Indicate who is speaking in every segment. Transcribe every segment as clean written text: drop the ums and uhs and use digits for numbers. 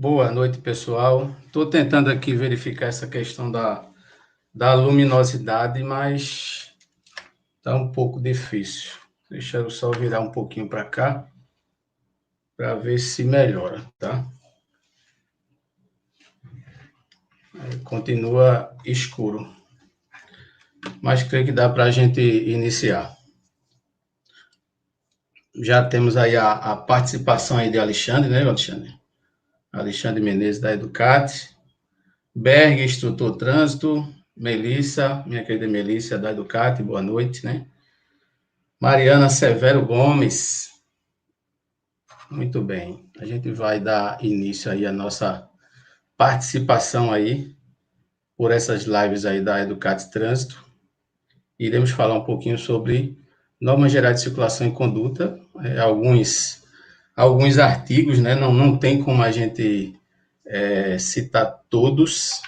Speaker 1: Boa noite, pessoal. Estou tentando aqui verificar essa questão da luminosidade, mas está um pouco difícil. Deixa eu só virar um pouquinho para cá, para ver se melhora, tá? Continua escuro, mas creio que dá para a gente iniciar. Já temos aí a participação aí de Alexandre, né, Alexandre? Alexandre Menezes, da Educate. Berg, instrutor trânsito. Melissa, minha querida Melissa, da Educate, boa noite, né? Mariana Severo Gomes. Muito bem. A gente vai dar início aí à nossa participação aí por essas lives aí da Educate Trânsito. Iremos falar um pouquinho sobre normas gerais de circulação e conduta, alguns artigos, né? Não tem como a gente citar todos,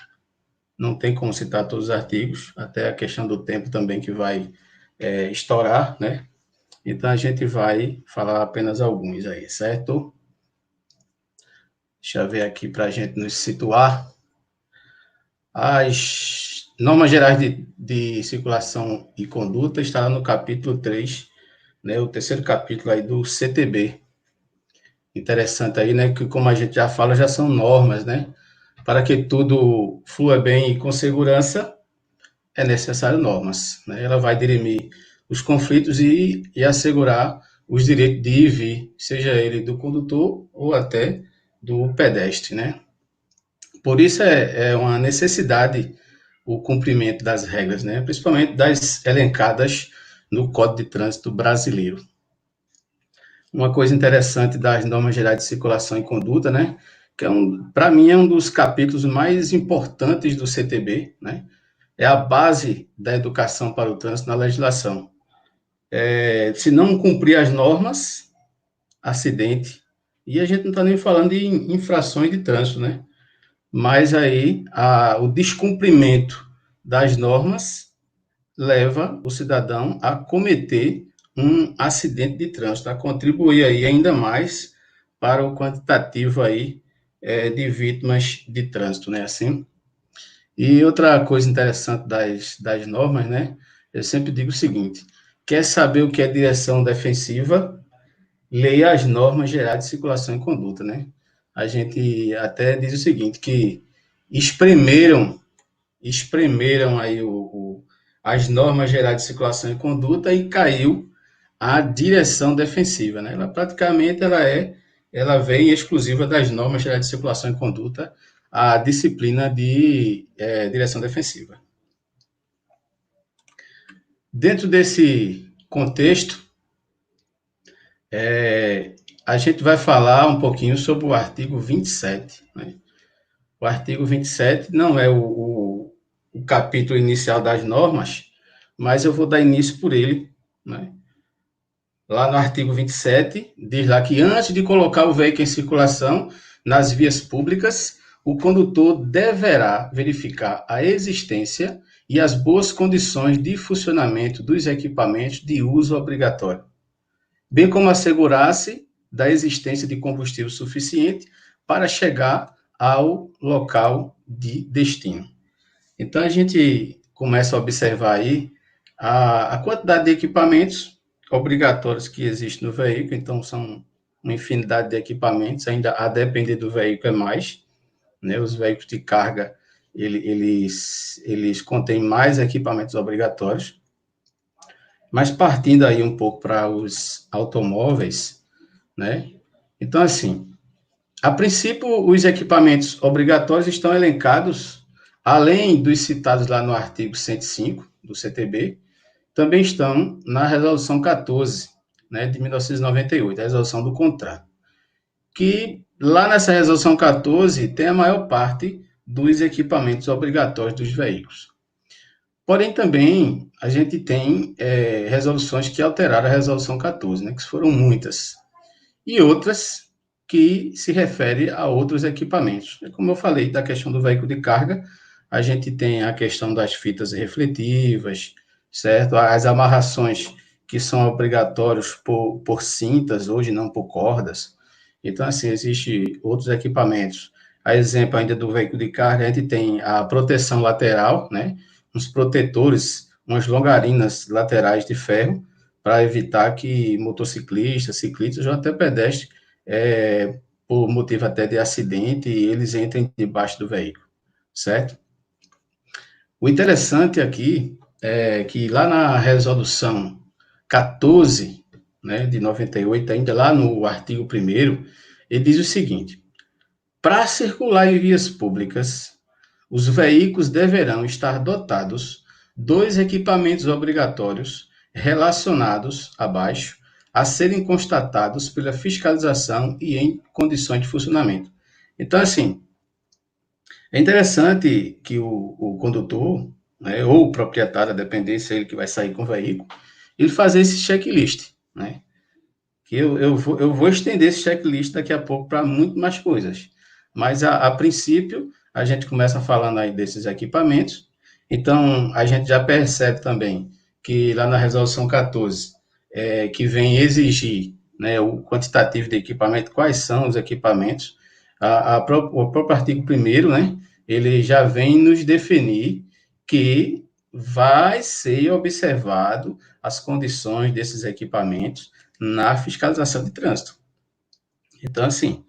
Speaker 1: não tem como citar todos os artigos, até a questão do tempo também que vai estourar, né? Então, a gente vai falar apenas alguns aí, certo? Deixa eu ver aqui para a gente nos situar. As normas gerais de circulação e conduta está no capítulo 3, né? O terceiro capítulo aí do CTB. Interessante aí, né? Que como a gente já fala, já são normas, né? Para que tudo flua bem e com segurança, é necessário normas, né? Ela vai dirimir os conflitos e assegurar os direitos de ir e vir, seja ele do condutor ou até do pedestre, né? Por isso é uma necessidade o cumprimento das regras, né? Principalmente das elencadas no Código de Trânsito Brasileiro. Uma coisa interessante das normas gerais de circulação e conduta, né? Que para mim é um dos capítulos mais importantes do CTB, né? É a base da educação para o trânsito na legislação. Se não cumprir as normas, acidente. E a gente não está nem falando de infrações de trânsito, né? Mas aí o descumprimento das normas leva o cidadão a cometer um acidente de trânsito, a contribuir aí ainda mais para o quantitativo aí de vítimas de trânsito, né? Assim. E outra coisa interessante das normas, né? Eu sempre digo o seguinte: quer saber o que é direção defensiva? Leia as normas gerais de circulação e conduta, né? A gente até diz o seguinte, que espremeram aí as normas gerais de circulação e conduta e caiu a direção defensiva, né? Ela vem exclusiva das normas gerais de circulação e conduta, a disciplina de direção defensiva. Dentro desse contexto, a gente vai falar um pouquinho sobre o artigo 27. Né? O artigo 27 não é o capítulo inicial das normas, mas eu vou dar início por ele. Né? Lá no artigo 27, diz lá que antes de colocar o veículo em circulação nas vias públicas, o condutor deverá verificar a existência e as boas condições de funcionamento dos equipamentos de uso obrigatório, bem como assegurar-se da existência de combustível suficiente para chegar ao local de destino. Então, a gente começa a observar aí a quantidade de equipamentos obrigatórios que existem no veículo, então são uma infinidade de equipamentos, ainda a depender do veículo é mais, né? Os veículos de carga, eles contêm mais equipamentos obrigatórios, mas partindo aí um pouco para os automóveis, né? Então, assim, a princípio, os equipamentos obrigatórios estão elencados, além dos citados lá no artigo 105 do CTB, também estão na Resolução 14, né, de 1998, a Resolução do Contrato, que lá nessa Resolução 14 tem a maior parte dos equipamentos obrigatórios dos veículos. Porém, também a gente tem resoluções que alteraram a Resolução 14, né, que foram muitas, e outras que se refere a outros equipamentos. Como eu falei da questão do veículo de carga, a gente tem a questão das fitas refletivas, certo? As amarrações que são obrigatórias por cintas, hoje não por cordas. Então, assim, existem outros equipamentos. A exemplo ainda do veículo de carga, a gente tem a proteção lateral, né? Uns protetores, umas longarinas laterais de ferro, para evitar que motociclistas, ciclistas ou até pedestres, por motivo até de acidente, eles entrem debaixo do veículo, certo? O interessante aqui é que lá na resolução 14, né, de 98, ainda lá no artigo 1º, ele diz o seguinte: para circular em vias públicas, os veículos deverão estar dotados dois equipamentos obrigatórios relacionados abaixo a serem constatados pela fiscalização e em condições de funcionamento. Então, assim, é interessante que o condutor, né, ou o proprietário, a depender se é ele que vai sair com o veículo, ele fazer esse checklist, né? Que eu vou estender esse checklist daqui a pouco para muito mais coisas. Mas, a princípio, a gente começa falando aí desses equipamentos. Então, a gente já percebe também que lá na resolução 14, que vem exigir, né, o quantitativo de equipamento, quais são os equipamentos. O próprio artigo 1º, né, ele já vem nos definir que vai ser observado as condições desses equipamentos na fiscalização de trânsito. Então, assim,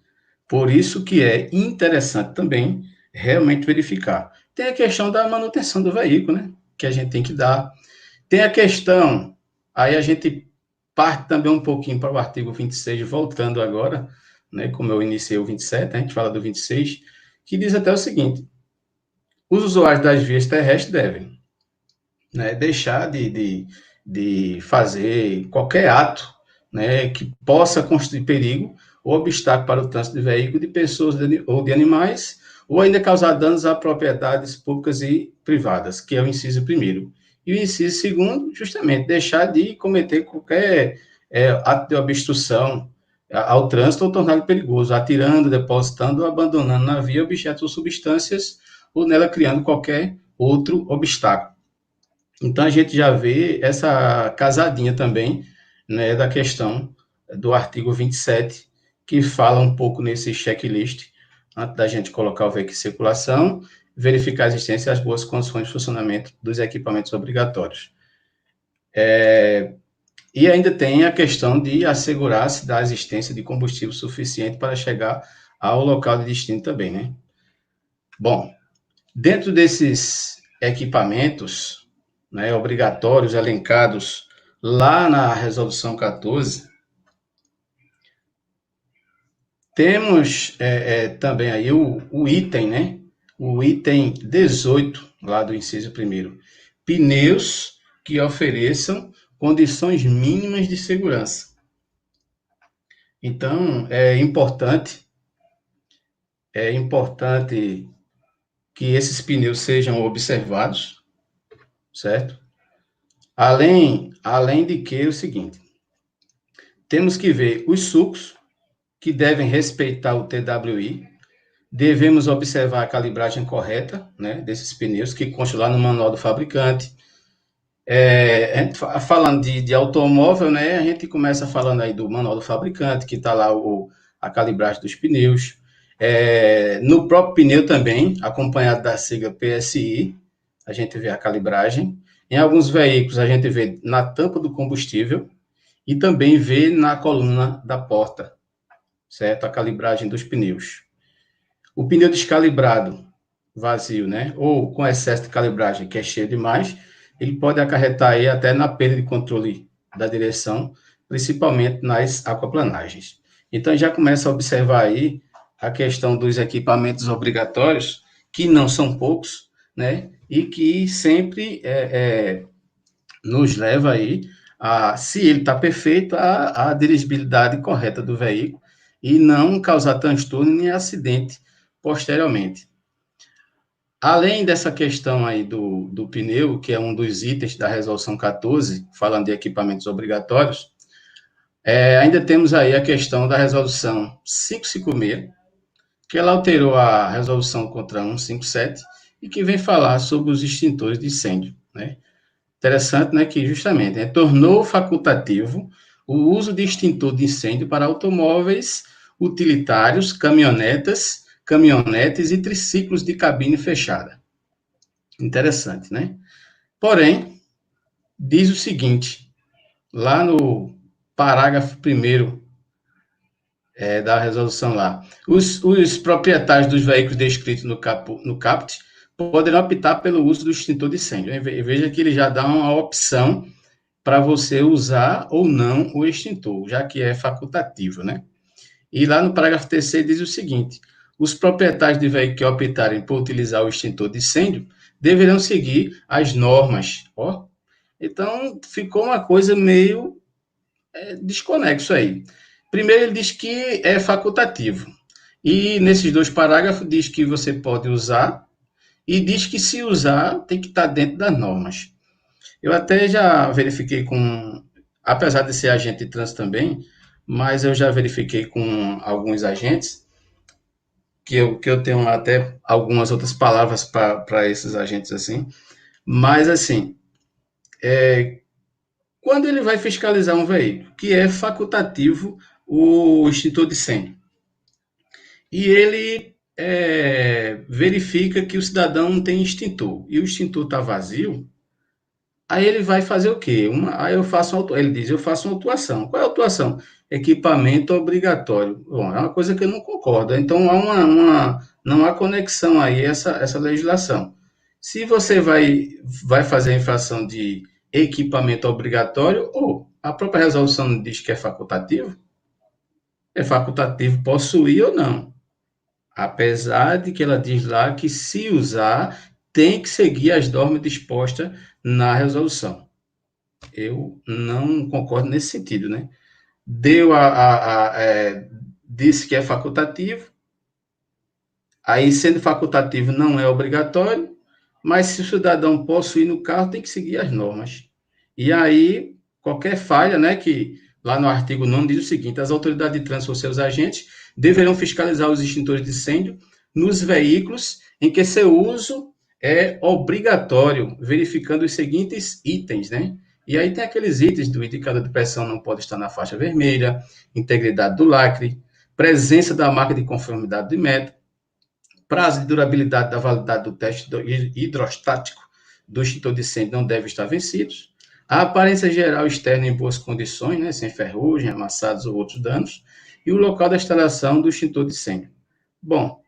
Speaker 1: por isso que é interessante também realmente verificar. Tem a questão da manutenção do veículo, né? Que a gente tem que dar. Tem a questão, aí a gente parte também um pouquinho para o artigo 26, voltando agora, né? Como eu iniciei o 27, a gente fala do 26, que diz até o seguinte: os usuários das vias terrestres devem, né, deixar de fazer qualquer ato, né, que possa constituir perigo ou obstáculo para o trânsito de veículo, de pessoas ou de animais, ou ainda causar danos a propriedades públicas e privadas, que é o inciso 1º. E o inciso 2º, justamente, deixar de cometer qualquer ato de obstrução ao trânsito ou torná-lo perigoso, atirando, depositando ou abandonando na via objetos ou substâncias, ou nela criando qualquer outro obstáculo. Então, a gente já vê essa casadinha também, né, da questão do artigo 27, que fala um pouco nesse checklist, antes da gente colocar o veículo em circulação, verificar a existência e as boas condições de funcionamento dos equipamentos obrigatórios. E ainda tem a questão de assegurar-se da existência de combustível suficiente para chegar ao local de destino também, né? Bom, dentro desses equipamentos, né, obrigatórios, elencados lá na resolução 14, temos também aí o item, né? O item 18, lá do inciso 1º. Pneus que ofereçam condições mínimas de segurança. Então, é importante que esses pneus sejam observados, certo? Além de que é o seguinte, temos que ver os sulcos, que devem respeitar o TWI, devemos observar a calibragem correta, né, desses pneus, que consta lá no manual do fabricante. A gente falando de automóvel, né, a gente começa falando aí do manual do fabricante, que está lá a calibragem dos pneus. No próprio pneu também, acompanhado da sigla PSI, a gente vê a calibragem. Em alguns veículos, a gente vê na tampa do combustível e também vê na coluna da porta, certo? A calibragem dos pneus. O pneu descalibrado, vazio, né? Ou com excesso de calibragem, que é cheio demais, ele pode acarretar aí até na perda de controle da direção, principalmente nas aquaplanagens. Então, já começa a observar aí a questão dos equipamentos obrigatórios, que não são poucos, né? E que sempre nos leva aí se ele está perfeito, a dirigibilidade correta do veículo e não causar transtorno nem acidente posteriormente. Além dessa questão aí do pneu, que é um dos itens da resolução 14, falando de equipamentos obrigatórios, ainda temos aí a questão da resolução 556, que ela alterou a resolução contra 157 e que vem falar sobre os extintores de incêndio, né? Interessante, né, que justamente tornou facultativo o uso de extintor de incêndio para automóveis utilitários, caminhonetas, caminhonetes e triciclos de cabine fechada. Interessante, né? Porém, diz o seguinte, lá no parágrafo 1º da resolução lá, os proprietários dos veículos descritos no caput poderão optar pelo uso do extintor de incêndio. Veja que ele já dá uma opção para você usar ou não o extintor, já que é facultativo, né? E lá no parágrafo 3º diz o seguinte, os proprietários de veículos que optarem por utilizar o extintor de incêndio deverão seguir as normas. Ó, então, ficou uma coisa meio desconexo aí. Primeiro, ele diz que é facultativo. E nesses 2 parágrafos diz que você pode usar e diz que se usar tem que estar dentro das normas. Eu até já verifiquei apesar de ser agente de trânsito também, mas eu já verifiquei com alguns agentes que eu tenho até algumas outras palavras para esses agentes assim, mas assim, quando ele vai fiscalizar um veículo, que é facultativo o extintor de incêndio, e ele verifica que o cidadão não tem extintor, e o extintor está vazio, aí ele vai fazer o quê? Aí ele diz, eu faço uma autuação. Qual é a autuação? Equipamento obrigatório. Bom, é uma coisa que eu não concordo. Então, não há conexão aí essa legislação. Se você vai fazer a infração de equipamento obrigatório, ou a própria resolução diz que é facultativo possuir ou não. Apesar de que ela diz lá que se usar, tem que seguir as normas dispostas na resolução. Eu não concordo nesse sentido, né? Disse que é facultativo, aí sendo facultativo não é obrigatório, mas se o cidadão possuir no carro, tem que seguir as normas. E aí, qualquer falha, né, que lá no artigo 9 diz o seguinte, as autoridades de trânsito ou seus agentes deverão fiscalizar os extintores de incêndio nos veículos em que seu uso é obrigatório, verificando os seguintes itens, né? E aí tem aqueles itens do indicador de pressão não pode estar na faixa vermelha, integridade do lacre, presença da marca de conformidade do metro, prazo de durabilidade da validade do teste hidrostático do extintor de incêndio não deve estar vencidos, a aparência geral externa em boas condições, né, sem ferrugem, amassados ou outros danos, e o local da instalação do extintor de incêndio. Bom,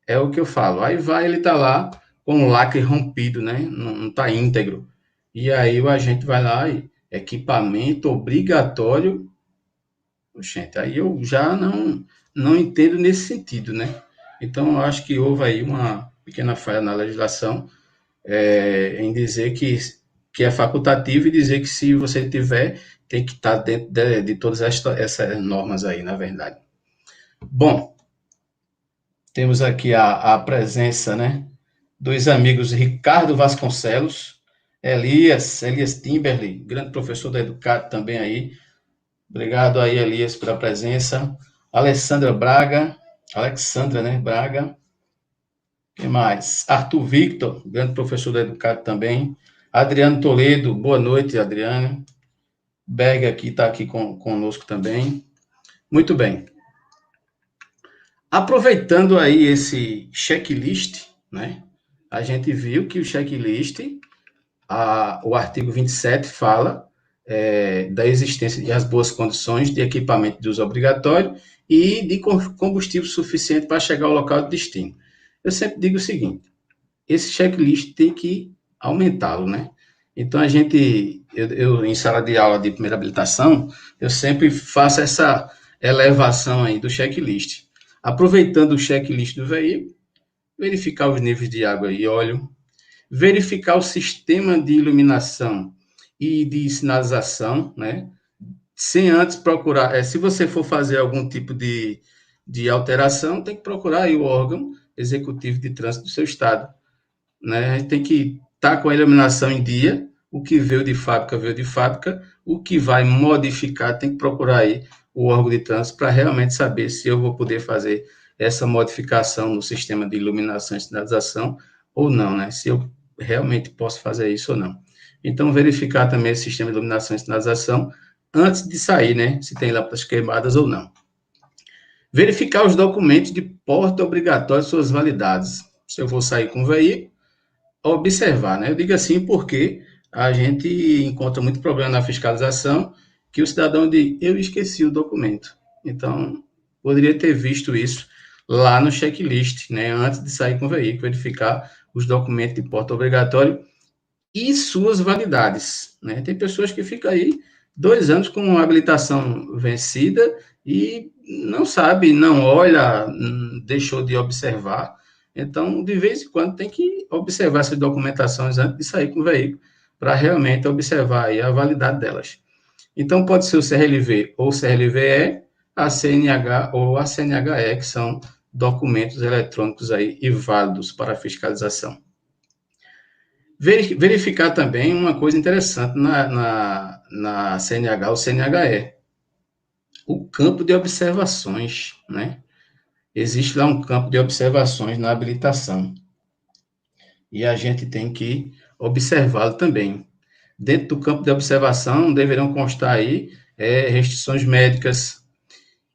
Speaker 1: é o que eu falo. Aí ele está lá com o lacre rompido, né, não está íntegro. E aí o agente vai lá e equipamento obrigatório. Gente, aí eu já não entendo nesse sentido, né? Então, eu acho que houve aí uma pequena falha na legislação em dizer que é facultativo e dizer que se você tiver, tem que estar dentro de todas essas normas aí, na verdade. Bom, temos aqui a presença, né, dos amigos Ricardo Vasconcelos, Elias Timberley, grande professor da Educato também aí. Obrigado aí, Elias, pela presença. Alexandra, né, Braga. Quem mais? Arthur Victor, grande professor da Educato também. Adriano Toledo, boa noite, Adriano. Berg aqui está aqui conosco também. Muito bem. Aproveitando aí esse checklist, né? A gente viu que o checklist, o artigo 27 fala da existência de as boas condições de equipamento de uso obrigatório e de combustível suficiente para chegar ao local de destino. Eu sempre digo o seguinte, esse checklist tem que aumentá-lo, né? Então, eu em sala de aula de primeira habilitação, eu sempre faço essa elevação aí do checklist. Aproveitando o checklist do veículo, verificar os níveis de água e óleo, verificar o sistema de iluminação e de sinalização, né? Sem antes procurar, se você for fazer algum tipo de alteração, tem que procurar aí o órgão executivo de trânsito do seu estado, né? A gente tem que estar com a iluminação em dia, o que veio de fábrica, o que vai modificar, tem que procurar aí o órgão de trânsito para realmente saber se eu vou poder fazer essa modificação no sistema de iluminação e sinalização ou não, né? Se eu realmente posso fazer isso ou não. Então, verificar também esse sistema de iluminação e sinalização antes de sair, né? Se tem lâmpadas queimadas ou não. Verificar os documentos de porte obrigatório e suas validades. Se eu vou sair com o veículo, observar, né? Eu digo assim porque a gente encontra muito problema na fiscalização que o cidadão diz, eu esqueci o documento. Então, poderia ter visto isso lá no checklist, né? Antes de sair com o veículo, verificar os documentos de porte obrigatório e suas validades, né? Tem pessoas que ficam aí 2 anos com a habilitação vencida e não sabe, não olha, deixou de observar. Então, de vez em quando, tem que observar essas documentações antes de sair com o veículo, para realmente observar aí a validade delas. Então, pode ser o CRLV ou CRLVE, a CNH ou a CNHE, que são documentos eletrônicos aí e válidos para fiscalização. Verificar também uma coisa interessante na CNH ou CNHE, o campo de observações, né? Existe lá um campo de observações na habilitação e a gente tem que observá-lo também. Dentro do campo de observação deverão constar aí restrições médicas,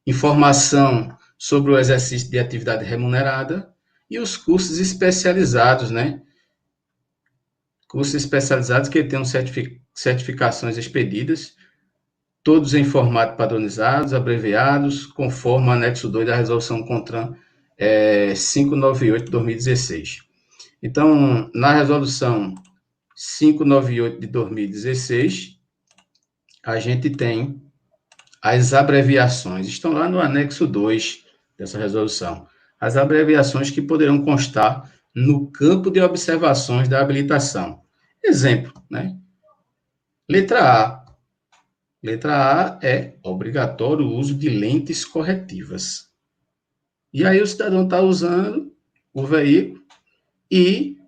Speaker 1: informação sobre o exercício de atividade remunerada e os cursos especializados, né? Cursos especializados que tenham certificações expedidas, todos em formato padronizados, abreviados, conforme o anexo 2 da resolução CONTRAN 598 de 2016. Então, na resolução 598 de 2016, a gente tem as abreviações, estão lá no anexo 2 dessa resolução, as abreviações que poderão constar no campo de observações da habilitação. Exemplo, né? Letra A. Letra A é obrigatório o uso de lentes corretivas. E aí o cidadão está usando o veículo e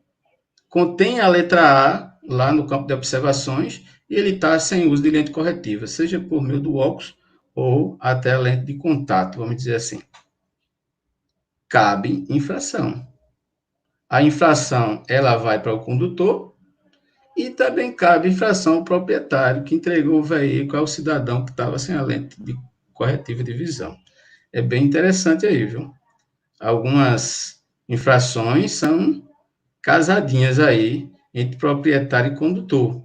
Speaker 1: contém a letra A lá no campo de observações e ele está sem uso de lente corretiva, seja por meio do óculos ou até a lente de contato, vamos dizer assim. Cabe infração. A infração, ela vai para o condutor e também cabe infração ao proprietário que entregou o veículo ao cidadão que estava sem a lente de corretiva de visão. É bem interessante aí, viu? Algumas infrações são casadinhas aí entre proprietário e condutor.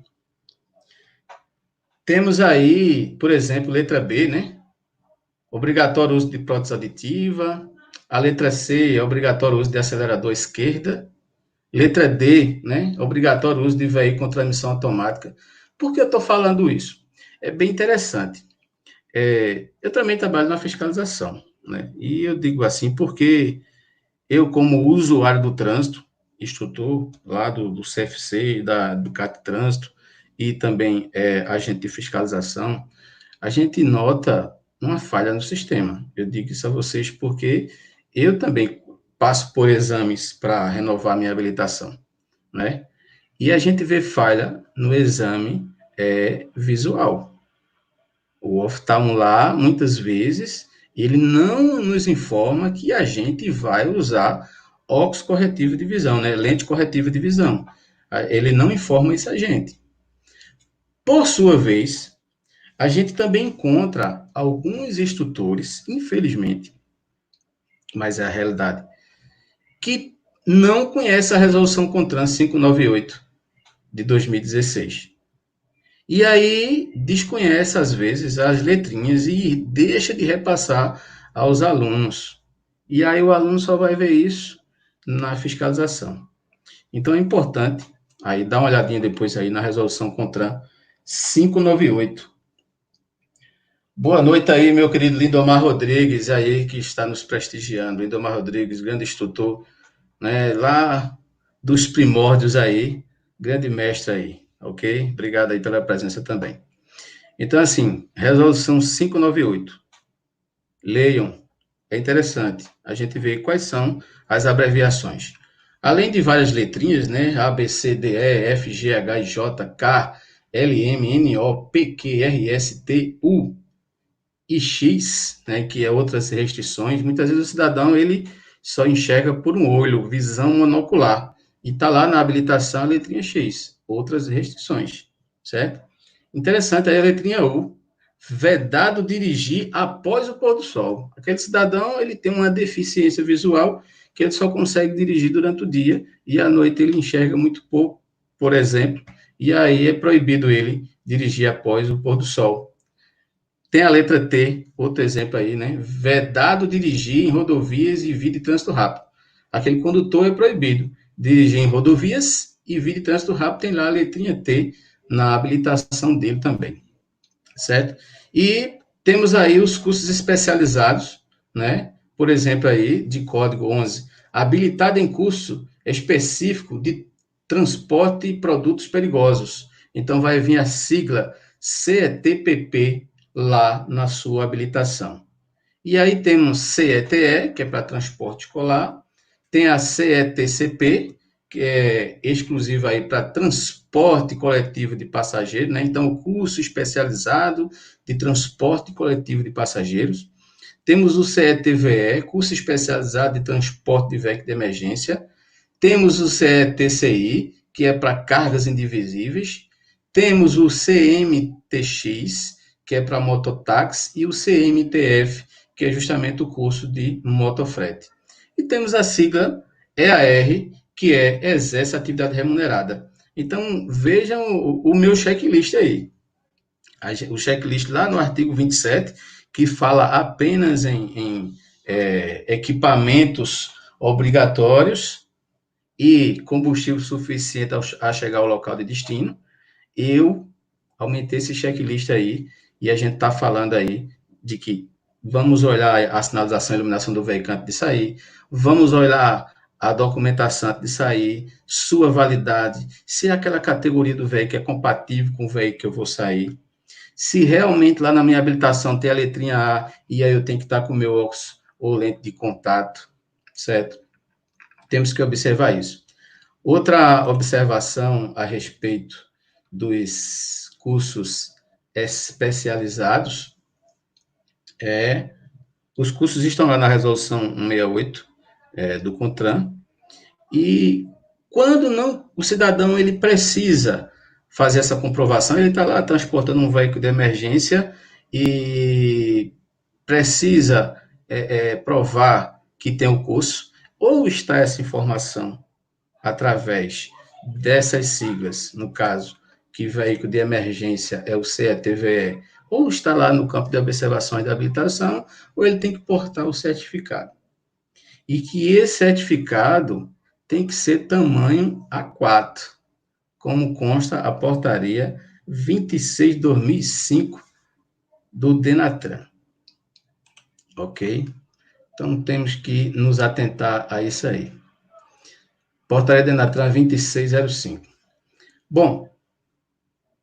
Speaker 1: Temos aí, por exemplo, letra B, né? Obrigatório uso de prótese aditiva. A letra C é obrigatório uso de acelerador esquerda. Letra D, né? Obrigatório uso de veículo com transmissão automática. Por que eu estou falando isso? É bem interessante. Eu também trabalho na fiscalização, né? E eu digo assim porque eu, como usuário do trânsito, instrutor lá do CFC, do CAT Trânsito, e também agente de fiscalização, a gente nota uma falha no sistema. Eu digo isso a vocês porque eu também passo por exames para renovar minha habilitação, né? E a gente vê falha no exame visual. O oftalmo lá, muitas vezes, ele não nos informa que a gente vai usar óculos corretivo de visão, né? Lente corretiva de visão. Ele não informa isso a gente. Por sua vez, a gente também encontra alguns instrutores, infelizmente, mas é a realidade, que não conhecem a resolução CONTRAN 598 de 2016. E aí desconhece, às vezes, as letrinhas e deixa de repassar aos alunos. E aí o aluno só vai ver isso na fiscalização. Então é importante aí dar uma olhadinha depois aí na resolução CONTRAN 598. Boa noite aí, meu querido Lindomar Rodrigues, aí que está nos prestigiando. Lindomar Rodrigues, grande instrutor, né, lá dos primórdios aí, grande mestre aí, ok? Obrigado aí pela presença também. Então, assim, resolução 598. Leiam, é interessante. A gente vê quais são as abreviações. Além de várias letrinhas, né? A, B, C, D, E, F, G, H, I, J, K, L, M, N, O, P, Q, R, S, T, U e X, né? Que é outras restrições. Muitas vezes o cidadão, ele só enxerga por um olho, visão monocular. E está lá na habilitação a letrinha X. Outras restrições, certo? Interessante aí a letrinha U. vedado dirigir após o pôr do sol. Aquele cidadão, ele tem uma deficiência visual que ele só consegue dirigir durante o dia e à noite ele enxerga muito pouco, por exemplo, e aí é proibido ele dirigir após o pôr do sol. Tem a letra T, outro exemplo aí, né? Vedado dirigir em rodovias e via de trânsito rápido. Aquele condutor é proibido dirigir em rodovias e via de trânsito rápido, tem lá a letrinha T na habilitação dele também, certo? E temos aí os cursos especializados, né? Por exemplo, aí, de código 11, habilitado em curso específico de transporte e produtos perigosos. Então, vai vir a sigla CETPP lá na sua habilitação. E aí temos CETE, que é para transporte escolar, tem a CETCP, que é exclusiva aí para transporte coletivo de passageiros, né? Então, o curso especializado de transporte coletivo de passageiros. Temos o CETVE, curso especializado de transporte de veículo de emergência. Temos o CETCI, que é para cargas indivisíveis. Temos o CMTX, que é para mototáxi, e o CMTF, que é justamente o curso de motofrete. E temos a sigla EAR, que é Exerce Atividade Remunerada. Então, vejam o meu checklist aí. O checklist lá no artigo 27, que fala apenas em equipamentos obrigatórios e combustível suficiente a chegar ao local de destino. Eu aumentei esse checklist aí e a gente está falando aí de que vamos olhar a sinalização e iluminação do veículo antes de sair, vamos olhar a documentação antes de sair, sua validade, se aquela categoria do veículo é compatível com o veículo que eu vou sair, se realmente lá na minha habilitação tem a letrinha A e aí eu tenho que estar com o meu óculos ou lente de contato, certo? Temos que observar isso. Outra observação a respeito dos cursos especializados os cursos estão lá na resolução 168 do CONTRAN, e quando não o cidadão ele precisa fazer essa comprovação, ele está lá transportando um veículo de emergência e precisa provar que tem o curso, ou está essa informação através dessas siglas, no caso, que veículo de emergência é o CETVE, ou está lá no campo de observação e de habilitação, ou ele tem que portar o certificado. E que esse certificado tem que ser tamanho A4, como consta a portaria 26/2005 do DENATRAN. Ok? Então, temos que nos atentar a isso aí. Portaria DENATRAN 2605. Bom,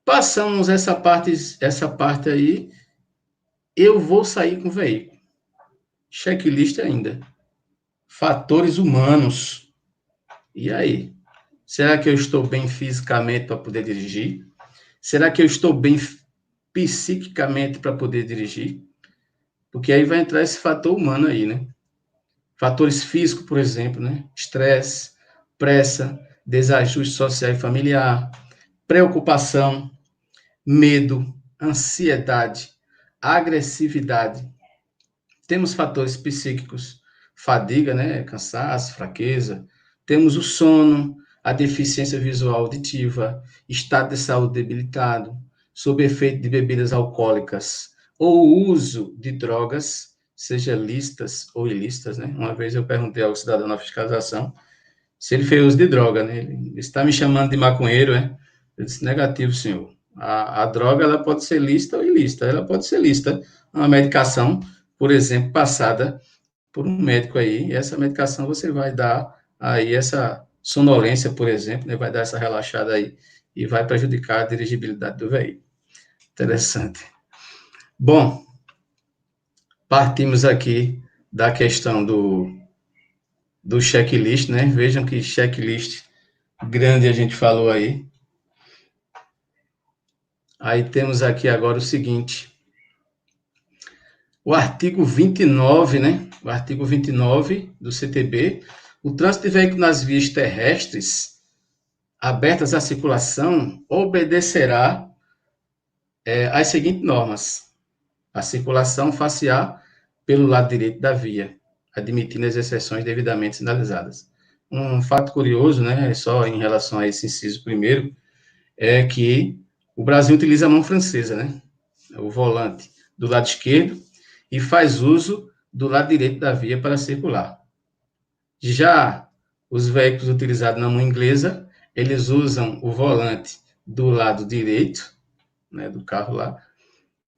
Speaker 1: passamos essa parte aí, eu vou sair com o veículo. Checklist ainda. Fatores humanos. E aí? Será que eu estou bem fisicamente para poder dirigir? Será que eu estou bem psiquicamente para poder dirigir? Porque aí vai entrar esse fator humano aí, né? Fatores físicos, por exemplo, né? Estresse, pressa, desajuste social e familiar, preocupação, medo, ansiedade, agressividade. Temos fatores psíquicos, fadiga, né? Cansaço, fraqueza. Temos o sono, a deficiência visual auditiva, estado de saúde debilitado, sob efeito de bebidas alcoólicas ou uso de drogas, seja lícitas ou ilícitas, né? Uma vez eu perguntei ao cidadão na fiscalização se ele fez uso de droga, né? Ele está me chamando de maconheiro, né? Eu disse, negativo, senhor. A droga, ela pode ser lícita ou ilícita. Ela pode ser lícita. Uma medicação, por exemplo, passada por um médico aí, e essa medicação você vai dar aí essa sonolência, por exemplo, né? Vai dar essa relaxada aí e vai prejudicar a dirigibilidade do veículo. Interessante. Bom, partimos aqui da questão do checklist, né? Vejam que checklist grande a gente falou aí. Aí temos aqui agora o seguinte, o artigo 29, né? O artigo 29 do CTB, o trânsito de veículos nas vias terrestres abertas à circulação obedecerá às seguintes normas. a circulação facial pelo lado direito da via, admitindo as exceções devidamente sinalizadas. Um fato curioso, né, só em relação a esse inciso primeiro, é que o Brasil utiliza a mão francesa, né, o volante do lado esquerdo, e faz uso do lado direito da via para circular. Já os veículos utilizados na mão inglesa, eles usam o volante do lado direito, né, do carro lá,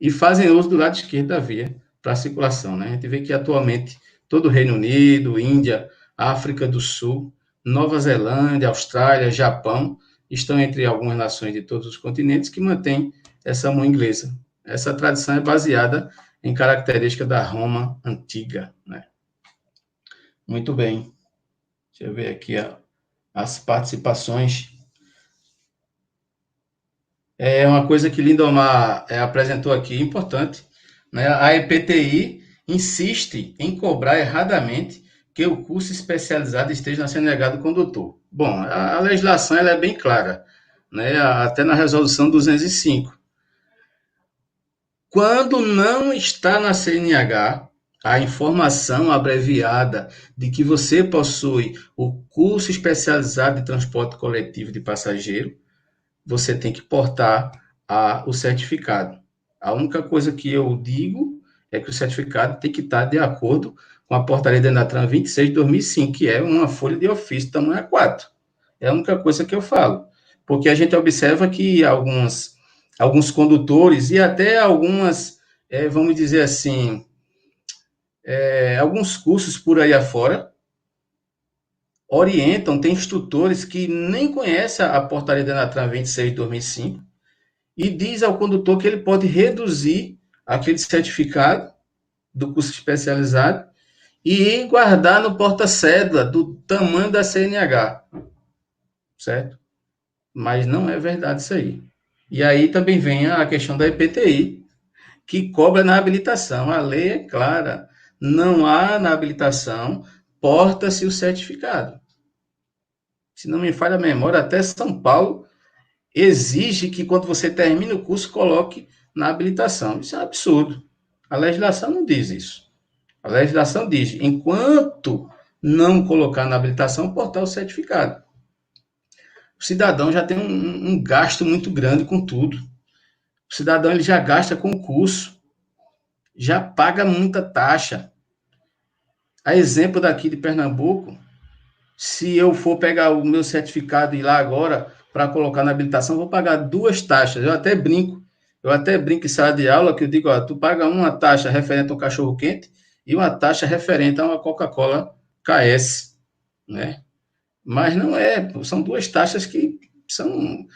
Speaker 1: e fazem uso do lado esquerdo da via para circulação, né? A gente vê que atualmente todo o Reino Unido, Índia, África do Sul, Nova Zelândia, Austrália, Japão, estão entre algumas nações de todos os continentes que mantêm essa mão inglesa. Essa tradição é baseada em características da Roma antiga, né? Muito bem. Deixa eu ver aqui as participações. É uma coisa que Lindomar apresentou aqui, importante, né? A EPTI insiste em cobrar erradamente que o curso especializado esteja sendo negado ao condutor. Bom, a legislação ela é bem clara, né? Até na resolução 205. Quando não está na CNH a informação abreviada de que você possui o curso especializado de transporte coletivo de passageiro, você tem que portar o certificado. A única coisa que eu digo é que o certificado tem que estar de acordo com a portaria da Enatran 26 de 2005, que é uma folha de ofício tamanho A4. É a única coisa que eu falo. Porque a gente observa que alguns condutores e até algumas, vamos dizer assim, alguns cursos por aí afora orientam, tem instrutores que nem conhecem a portaria da Enatran 26 de 2005 e diz ao condutor que ele pode reduzir aquele certificado do curso especializado e guardar no porta-cédula do tamanho da CNH, certo? Mas não é verdade isso aí. E aí também vem a questão da EPTI, que cobra na habilitação. A lei é clara, não há na habilitação, porta-se o certificado. Se não me falha a memória, até São Paulo exige que quando você termina o curso, coloque na habilitação. Isso é um absurdo. A legislação não diz isso. A legislação diz, enquanto não colocar na habilitação, portar o certificado. O cidadão já tem um gasto muito grande com tudo. O cidadão ele já gasta com o curso, já paga muita taxa. A exemplo daqui de Pernambuco, se eu for pegar o meu certificado e ir lá agora para colocar na habilitação, vou pagar duas taxas. Eu até brinco em sala de aula que eu digo, ó, tu paga uma taxa referente ao cachorro quente e uma taxa referente a uma Coca-Cola KS, né? Mas não é, são duas taxas que são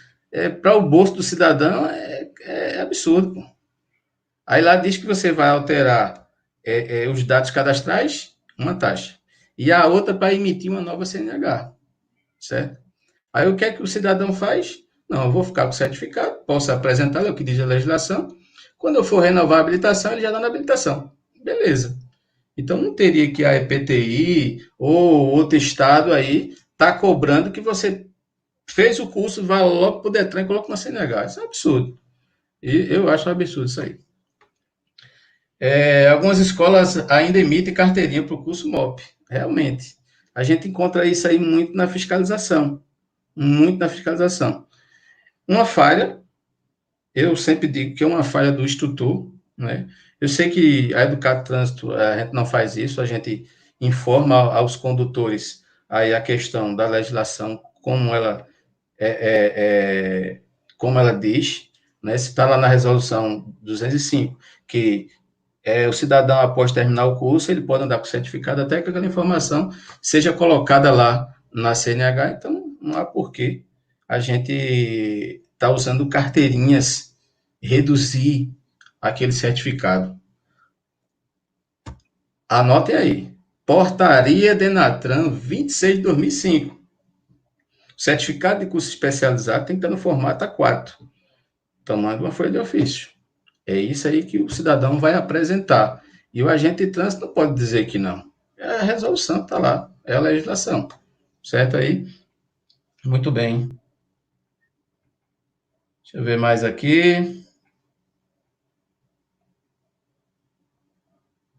Speaker 1: para o bolso do cidadão é absurdo. Pô. Aí lá diz que você vai alterar os dados cadastrais, uma taxa, e a outra para emitir uma nova CNH, certo? Aí o que é que o cidadão faz? Não, eu vou ficar com o certificado, posso apresentar, é o que diz a legislação. Quando eu for renovar a habilitação, ele já dá na habilitação. Beleza. Então não teria que a EPTI ou outro estado aí tá cobrando que você fez o curso, vai logo para o Detran e coloca na CNH. Isso é um absurdo. E eu acho um absurdo isso aí. Algumas escolas ainda emitem carteirinha para o curso MOP. Realmente. A gente encontra isso aí muito na fiscalização. Muito na fiscalização. Uma falha, eu sempre digo que é uma falha do instrutor, né? Eu sei que a Educado Trânsito, a gente não faz isso, a gente informa aos condutores aí a questão da legislação, é, é, é, como ela diz, né? Se está lá na resolução 205, que o cidadão, após terminar o curso, ele pode andar com certificado até que aquela informação seja colocada lá na CNH, então não há porquê a gente estar usando carteirinhas, reduzir aquele certificado. Anotem aí, Portaria Denatran 26 de 2005. O certificado de curso especializado tem que estar no formato A4, tamanho de uma folha de ofício. É isso aí que o cidadão vai apresentar. E o agente de trânsito não pode dizer que não. É a resolução que está lá, é a legislação. Certo aí? Muito bem. Deixa eu ver mais aqui.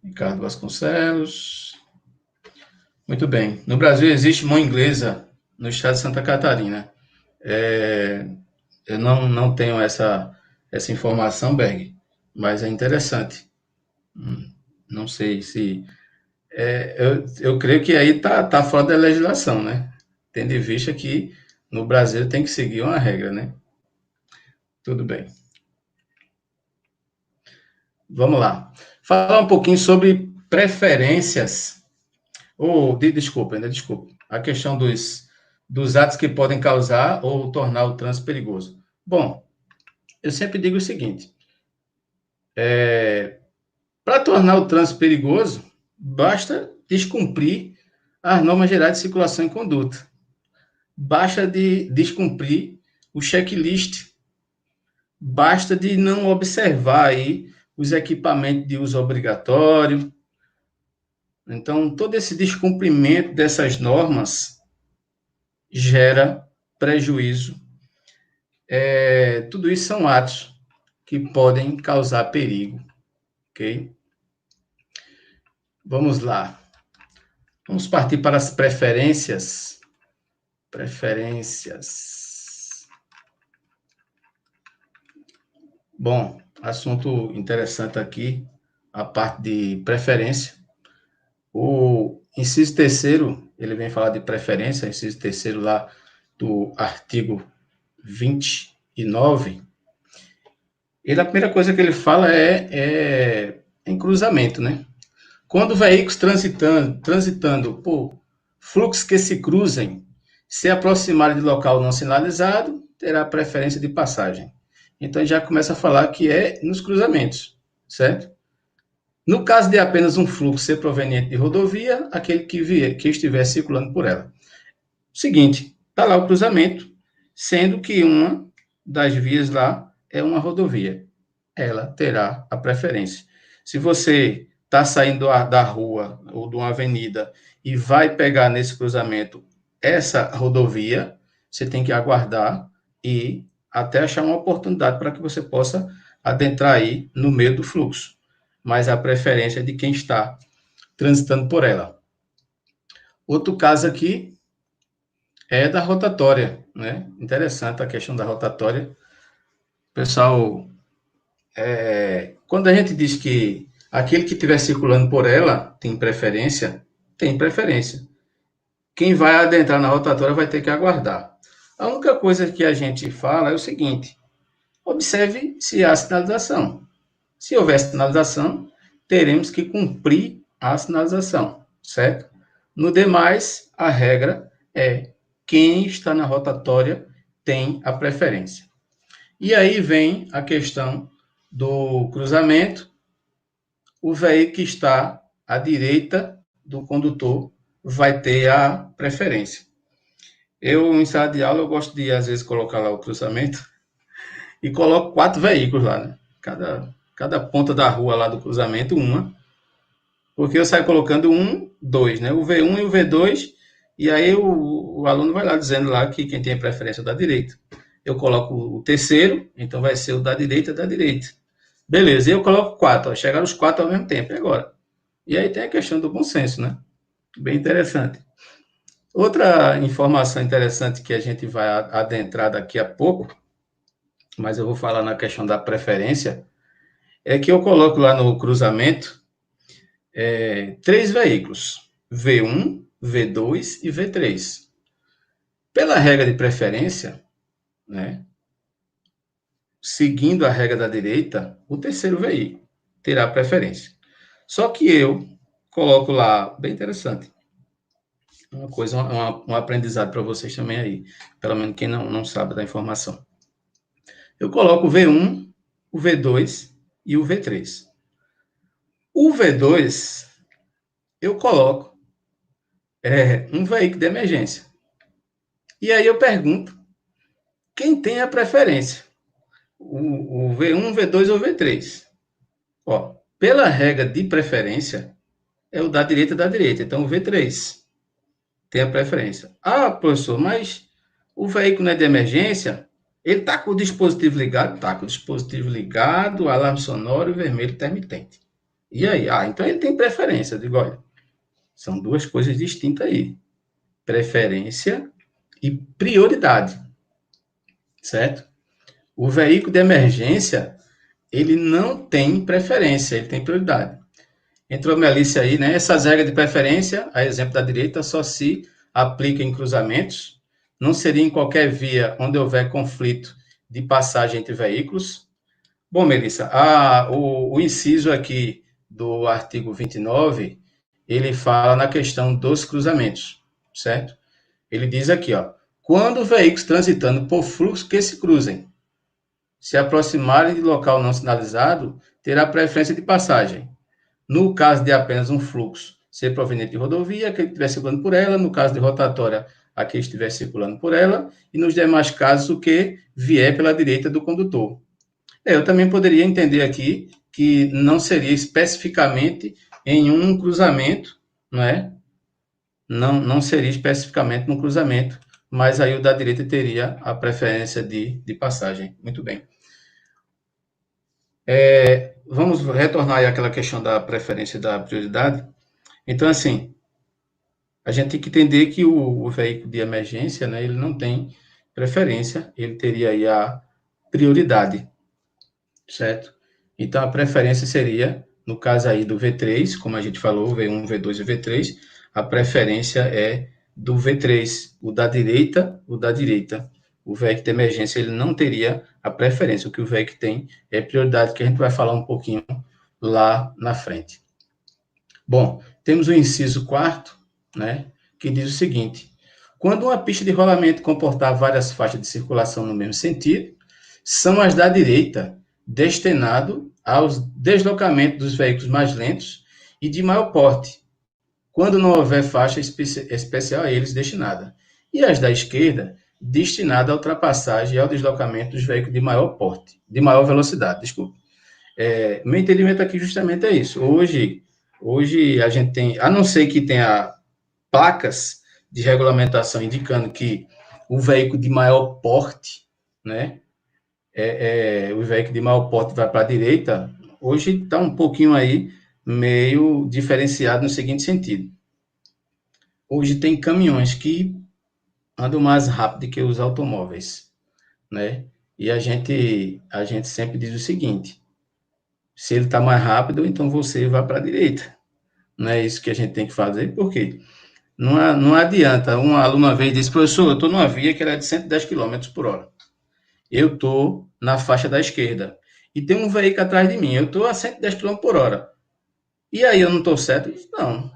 Speaker 1: Ricardo Vasconcelos. Muito bem. No Brasil existe mão inglesa no estado de Santa Catarina. Eu não tenho essa informação, Berg, mas é interessante. Não sei se. Eu creio que aí tá fora da legislação, né? Tendo em vista que no Brasil tem que seguir uma regra, né? Tudo bem. Vamos lá. Falar um pouquinho sobre preferências. Desculpa. A questão dos atos que podem causar ou tornar o trânsito perigoso. Bom, eu sempre digo o seguinte: para tornar o trânsito perigoso, basta descumprir as normas gerais de circulação e conduta. Basta de descumprir o checklist. Basta de não observar aí os equipamentos de uso obrigatório. Então, todo esse descumprimento dessas normas gera prejuízo. Tudo isso são atos que podem causar perigo, ok? Vamos lá. Vamos partir para as preferências. Preferências. Bom, assunto interessante aqui, a parte de preferência. O inciso terceiro, ele vem falar de preferência, inciso terceiro lá do artigo 29, a primeira coisa que ele fala é em cruzamento, né? Quando veículos transitando por fluxos que se cruzem, se aproximarem de local não sinalizado, terá preferência de passagem. Então, já começa a falar que é nos cruzamentos, certo? No caso de apenas um fluxo ser proveniente de rodovia, aquele que estiver circulando por ela. Seguinte, está lá o cruzamento, sendo que uma das vias lá é uma rodovia. Ela terá a preferência. Se você está saindo da rua ou de uma avenida e vai pegar nesse cruzamento essa rodovia, você tem que aguardar e até achar uma oportunidade para que você possa adentrar aí no meio do fluxo. Mas a preferência é de quem está transitando por ela. Outro caso aqui é da rotatória, né? Interessante a questão da rotatória. Pessoal, quando a gente diz que aquele que estiver circulando por ela tem preferência. Quem vai adentrar na rotatória vai ter que aguardar. A única coisa que a gente fala é o seguinte: observe se há sinalização. Se houver sinalização, teremos que cumprir a sinalização, certo? No demais, a regra é quem está na rotatória tem a preferência. E aí vem a questão do cruzamento. O veículo que está à direita do condutor vai ter a preferência. Eu, em sala de aula, eu gosto de, às vezes, colocar lá o cruzamento e coloco 4 veículos lá, né? Cada ponta da rua lá do cruzamento, uma. Porque eu saio colocando 1, 2, né? O V1 e o V2, e aí o aluno vai lá dizendo lá que quem tem preferência é o da direita. Eu coloco o terceiro, então vai ser o da direita. Beleza, e eu coloco 4, chegaram os 4 ao mesmo tempo, e agora? E aí tem a questão do bom senso, né? Bem interessante. Outra informação interessante que a gente vai adentrar daqui a pouco, mas eu vou falar na questão da preferência, é que eu coloco lá no cruzamento 3 veículos, V1, V2 e V3. Pela regra de preferência, né, seguindo a regra da direita, o terceiro veículo terá preferência. Só que eu coloco lá, bem interessante, uma coisa, um aprendizado para vocês também aí, pelo menos quem não sabe da informação. Eu coloco o V1, o V2 e o V3. O V2, eu coloco um veículo de emergência. E aí eu pergunto, quem tem a preferência? O V1, V2 ou V3? Ó, pela regra de preferência, é o da direita. Então, o V3 tem a preferência. Ah, professor, mas o veículo não é de emergência? Ele está com o dispositivo ligado? Está com o dispositivo ligado, alarme sonoro e vermelho intermitente. E aí? Ah, então ele tem preferência. Eu digo, olha, são duas coisas distintas aí. Preferência e prioridade, certo? O veículo de emergência, ele não tem preferência, ele tem prioridade. Entrou Melissa aí, né? Essas regras de preferência, a exemplo da direita, só se aplica em cruzamentos, não seria em qualquer via onde houver conflito de passagem entre veículos. Bom, Melissa, o inciso aqui do artigo 29, ele fala na questão dos cruzamentos, certo? Ele diz aqui, ó, quando veículos transitando por fluxo que se cruzem, se aproximarem de local não sinalizado, terá preferência de passagem. No caso de apenas um fluxo ser proveniente de rodovia, aquele que estiver circulando por ela, no caso de rotatória, aquele que estiver circulando por ela, e nos demais casos, o que vier pela direita do condutor. Eu também poderia entender aqui que não seria especificamente em um cruzamento, não é? Não seria especificamente no cruzamento, mas aí o da direita teria a preferência de passagem. Muito bem. Vamos retornar aí àquela questão da preferência e da prioridade. Então, assim, a gente tem que entender que o veículo de emergência, né, ele não tem preferência, ele teria aí a prioridade, certo? Então, a preferência seria, no caso aí do V3, como a gente falou, V1, V2 e V3, a preferência é do V3, o da direita, o da direita. O veículo de emergência, ele não teria a preferência, o que o veículo tem é prioridade, que a gente vai falar um pouquinho lá na frente. Bom, temos o inciso quarto, né, que diz o seguinte: quando uma pista de rolamento comportar várias faixas de circulação no mesmo sentido, são as da direita destinado aos deslocamentos dos veículos mais lentos e de maior porte, quando não houver faixa especial a eles destinada, e as da esquerda destinada à ultrapassagem e ao deslocamento dos veículos de maior porte, de maior velocidade, desculpe. Meu entendimento aqui justamente é isso. Hoje a gente tem, a não ser que tenha placas de regulamentação indicando que o veículo de maior porte, né, o veículo de maior porte vai para a direita, hoje está um pouquinho aí meio diferenciado no seguinte sentido. Hoje tem caminhões que andam mais rápido que os automóveis, né? E a gente sempre diz o seguinte: se ele está mais rápido, então você vai para a direita. Não é isso que a gente tem que fazer, por quê? Não adianta. Um aluno uma vez disse, professor, eu estou numa via que era de 110 km por hora. Eu estou na faixa da esquerda. E tem um veículo atrás de mim. Eu estou a 110 km por hora. E aí eu não estou certo? Disse, não.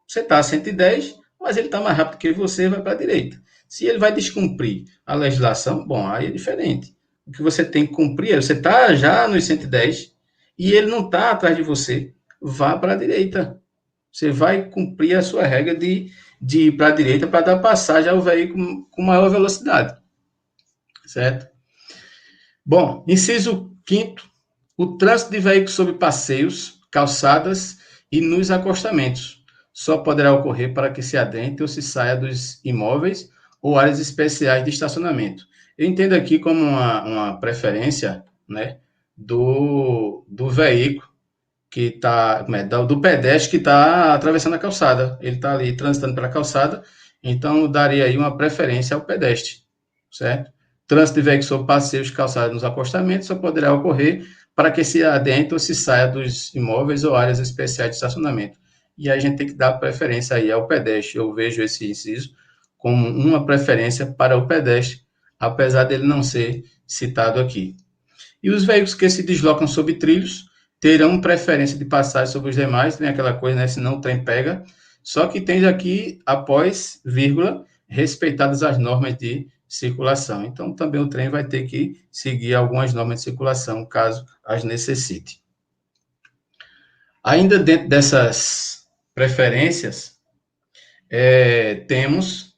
Speaker 1: Você está a 110, mas ele está mais rápido que você, vai para a direita. Se ele vai descumprir a legislação, bom, aí é diferente. O que você tem que cumprir é, você está já nos 110 e ele não está atrás de você, vá para a direita. Você vai cumprir a sua regra de ir para a direita para dar passagem ao veículo com maior velocidade, certo? Bom, inciso quinto, o trânsito de veículos sobre passeios, calçadas e nos acostamentos só poderá ocorrer para que se adentre ou se saia dos imóveis ou áreas especiais de estacionamento. Eu entendo aqui como uma preferência, né, do veículo que está, do pedestre que está atravessando a calçada. Ele está ali transitando pela calçada, então daria aí uma preferência ao pedestre, certo? Trânsito de veículos sobre passeios, calçadas nos acostamentos só poderá ocorrer para que se adentre ou se saia dos imóveis ou áreas especiais de estacionamento. E aí a gente tem que dar preferência aí ao pedestre. Eu vejo esse inciso como uma preferência para o pedestre, apesar dele não ser citado aqui. E os veículos que se deslocam sobre trilhos terão preferência de passagem sobre os demais, tem aquela coisa, né? Senão o trem pega. Só que tem aqui, após, vírgula, respeitadas as normas de circulação. Então, também o trem vai ter que seguir algumas normas de circulação, caso as necessite. Ainda dentro dessas preferências, temos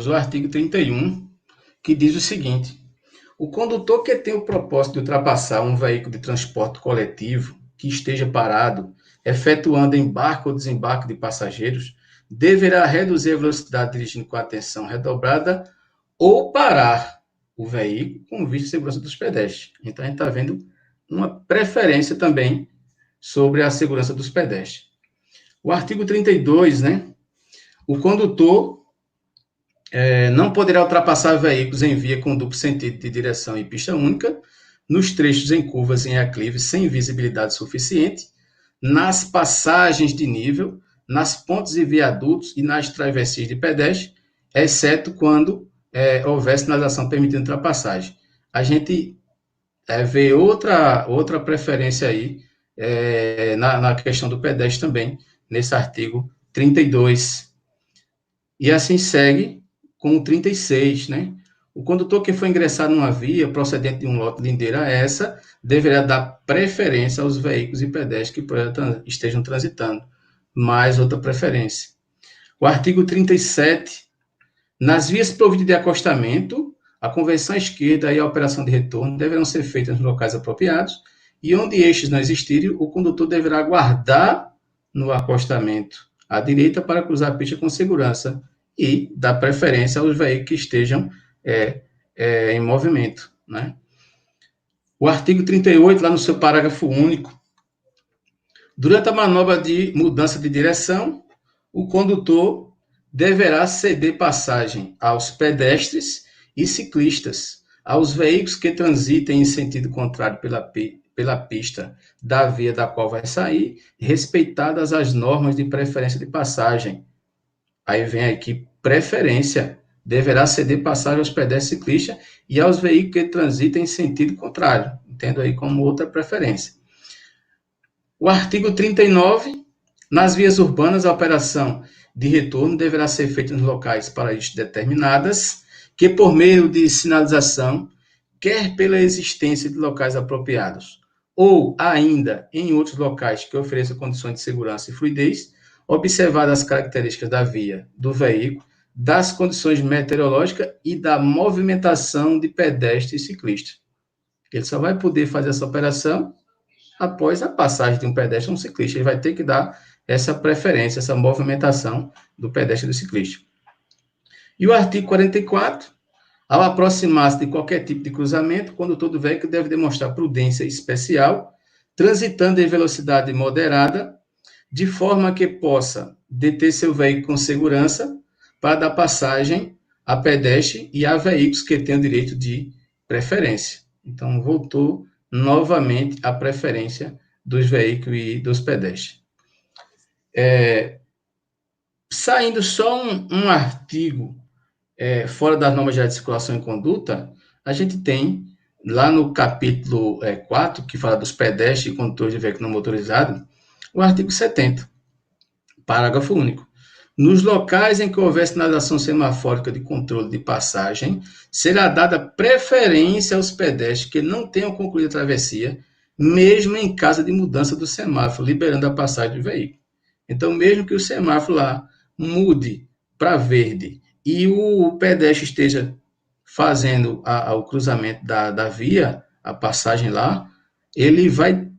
Speaker 1: o artigo 31, que diz o seguinte: o condutor que tem o propósito de ultrapassar um veículo de transporte coletivo que esteja parado, efetuando embarque ou desembarque de passageiros, deverá reduzir a velocidade dirigindo com atenção redobrada ou parar o veículo com vista de segurança dos pedestres. Então, a gente está vendo uma preferência também sobre a segurança dos pedestres. O artigo 32, né? O condutor não poderá ultrapassar veículos em via com duplo sentido de direção e pista única, nos trechos em curvas e em aclive sem visibilidade suficiente, nas passagens de nível, nas pontes e viadutos e nas travessias de pedestre, exceto quando houver sinalização permitindo ultrapassagem. A gente vê outra preferência aí na questão do pedestre também, nesse artigo 32. E assim segue com o 36, né? O condutor que for ingressar numa via procedente de um lote lindeiro a essa, deverá dar preferência aos veículos e pedestres que estejam transitando. Mais outra preferência. O artigo 37. Nas vias providas de acostamento, a conversão à esquerda e a operação de retorno deverão ser feitas nos locais apropriados, e onde estes não existirem, o condutor deverá aguardar no acostamento à direita para cruzar a pista com segurança e dar preferência aos veículos que estejam em movimento, né? O artigo 38, lá no seu parágrafo único, durante a manobra de mudança de direção, o condutor deverá ceder passagem aos pedestres e ciclistas, aos veículos que transitem em sentido contrário pela pista da via da qual vai sair, respeitadas as normas de preferência de passagem. Aí vem aqui, preferência, deverá ceder passagem aos pedestres e ciclistas e aos veículos que transitem em sentido contrário. Entendo aí como outra preferência. O artigo 39, nas vias urbanas, a operação de retorno deverá ser feita nos locais para isso determinadas, que por meio de sinalização, quer pela existência de locais apropriados, ou ainda em outros locais que ofereçam condições de segurança e fluidez, observadas as características da via, do veículo, das condições meteorológicas e da movimentação de pedestres e ciclistas. Ele só vai poder fazer essa operação após a passagem de um pedestre ou um ciclista. Ele vai ter que dar essa preferência, essa movimentação do pedestre e do ciclista. E o artigo 44, ao aproximar-se de qualquer tipo de cruzamento, o condutor do veículo deve demonstrar prudência especial, transitando em velocidade moderada, de forma que possa deter seu veículo com segurança para dar passagem a pedestre e a veículos que tenham direito de preferência. Então, voltou novamente a preferência dos veículos e dos pedestres. Saindo só um artigo fora das normas gerais de circulação e conduta, a gente tem lá no capítulo 4, que fala dos pedestres e condutores de veículo não motorizado, o artigo 70, parágrafo único. Nos locais em que houver sinalização semafórica de controle de passagem, será dada preferência aos pedestres que não tenham concluído a travessia, mesmo em caso de mudança do semáforo, liberando a passagem do veículo. Então, mesmo que o semáforo lá mude para verde e o pedestre esteja fazendo o cruzamento da via, a passagem lá, ele vai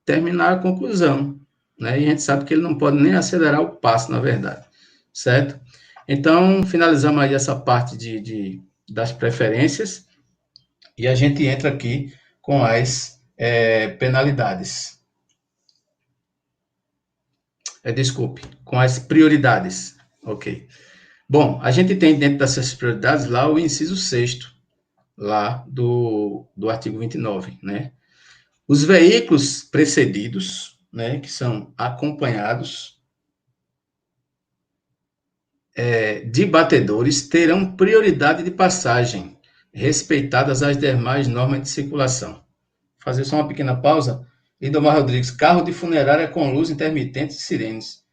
Speaker 1: terminar a conclusão, né? E a gente sabe que ele não pode nem acelerar o passo, na verdade, certo? Então, finalizamos aí essa parte das preferências e a gente entra aqui com as penalidades. Desculpe, com as prioridades. Ok. Bom, a gente tem dentro dessas prioridades lá o inciso 6º, lá do artigo 29, né? Os veículos precedidos, né, que são acompanhados de batedores, terão prioridade de passagem, respeitadas as demais normas de circulação. Vou fazer só uma pequena pausa. Lindomar Rodrigues, carro de funerária com luz intermitente e sirenes.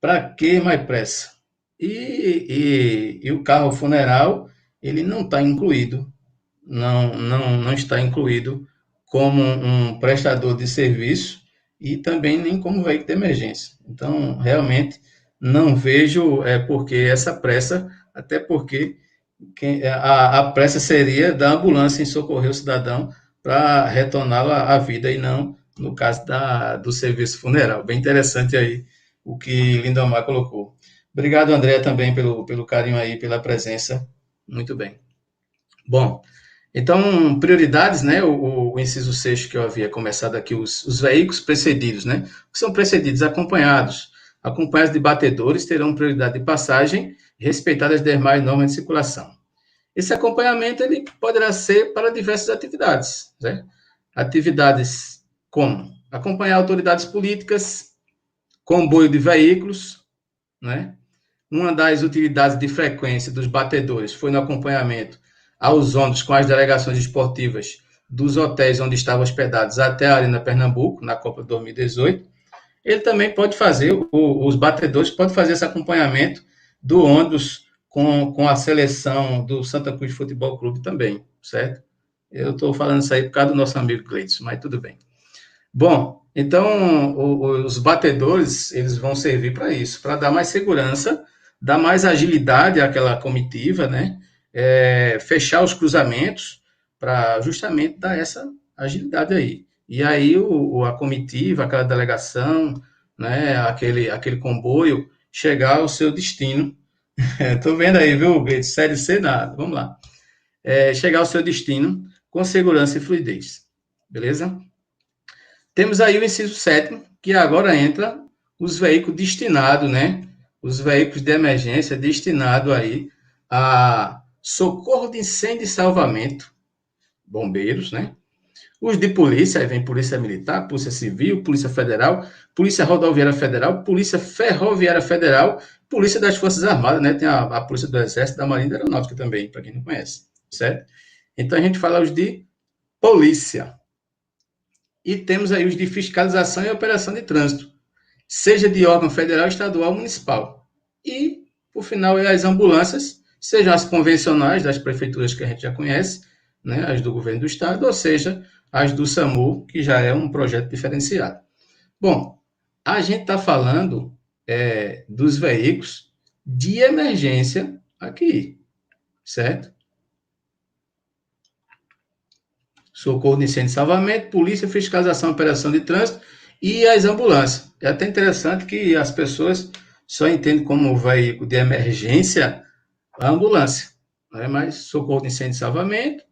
Speaker 1: Para que mais pressa? E o carro funeral, ele não está incluído, não está incluído como um prestador de serviço e também nem como veículo de emergência. Então, realmente, não vejo por que essa pressa, até porque a pressa seria da ambulância em socorrer o cidadão para retorná-lo à vida e não no caso do serviço funeral. Bem interessante aí o que Lindomar colocou. Obrigado, André, também pelo carinho aí, pela presença. Muito bem. Bom, Então, prioridades, né? O inciso 6 que eu havia começado aqui, os veículos precedidos, né? Que são precedidos, acompanhados de batedores, terão prioridade de passagem, respeitadas as demais normas de circulação. Esse acompanhamento ele poderá ser para diversas atividades, né? Atividades como acompanhar autoridades políticas, comboio de veículos, né? Uma das utilidades de frequência dos batedores foi no acompanhamento aos ônibus com as delegações esportivas dos hotéis onde estavam hospedados até a Arena Pernambuco, na Copa 2018. Ele também pode fazer, os batedores podem fazer esse acompanhamento do ônibus com a seleção do Santa Cruz Futebol Clube também, certo? Eu estou falando isso aí por causa do nosso amigo Cleiton, mas tudo bem. Bom, então os batedores eles vão servir para isso, para dar mais segurança, dar mais agilidade àquela comitiva, né? Fechar os cruzamentos para justamente dar essa agilidade aí. E aí a comitiva, aquela delegação, né? Aquele comboio chegar ao seu destino. Estou vendo aí, viu, Gleito? Série C nada. Vamos lá. Chegar ao seu destino com segurança e fluidez. Beleza? Temos aí o inciso 7º, que agora entra os veículos destinados, né? Os veículos de emergência destinados aí a socorro de incêndio e salvamento, bombeiros, né? Os de polícia, aí vem Polícia Militar, Polícia Civil, Polícia Federal, Polícia Rodoviária Federal, Polícia Ferroviária Federal, Polícia das Forças Armadas, né? Tem a Polícia do Exército, da Marinha e da Aeronáutica também, para quem não conhece, certo? Então a gente fala os de polícia. E temos aí os de fiscalização e operação de trânsito, seja de órgão federal, estadual ou municipal. E, por final, as ambulâncias, sejam as convencionais das prefeituras que a gente já conhece, né, as do governo do estado, ou seja, as do SAMU, que já é um projeto diferenciado. Bom, a gente está falando dos veículos de emergência aqui, certo? Socorro de incêndio e salvamento, polícia, fiscalização, operação de trânsito e as ambulâncias. É até interessante que as pessoas só entendem como veículo de emergência a ambulância, né? Mas socorro de incêndio e salvamento,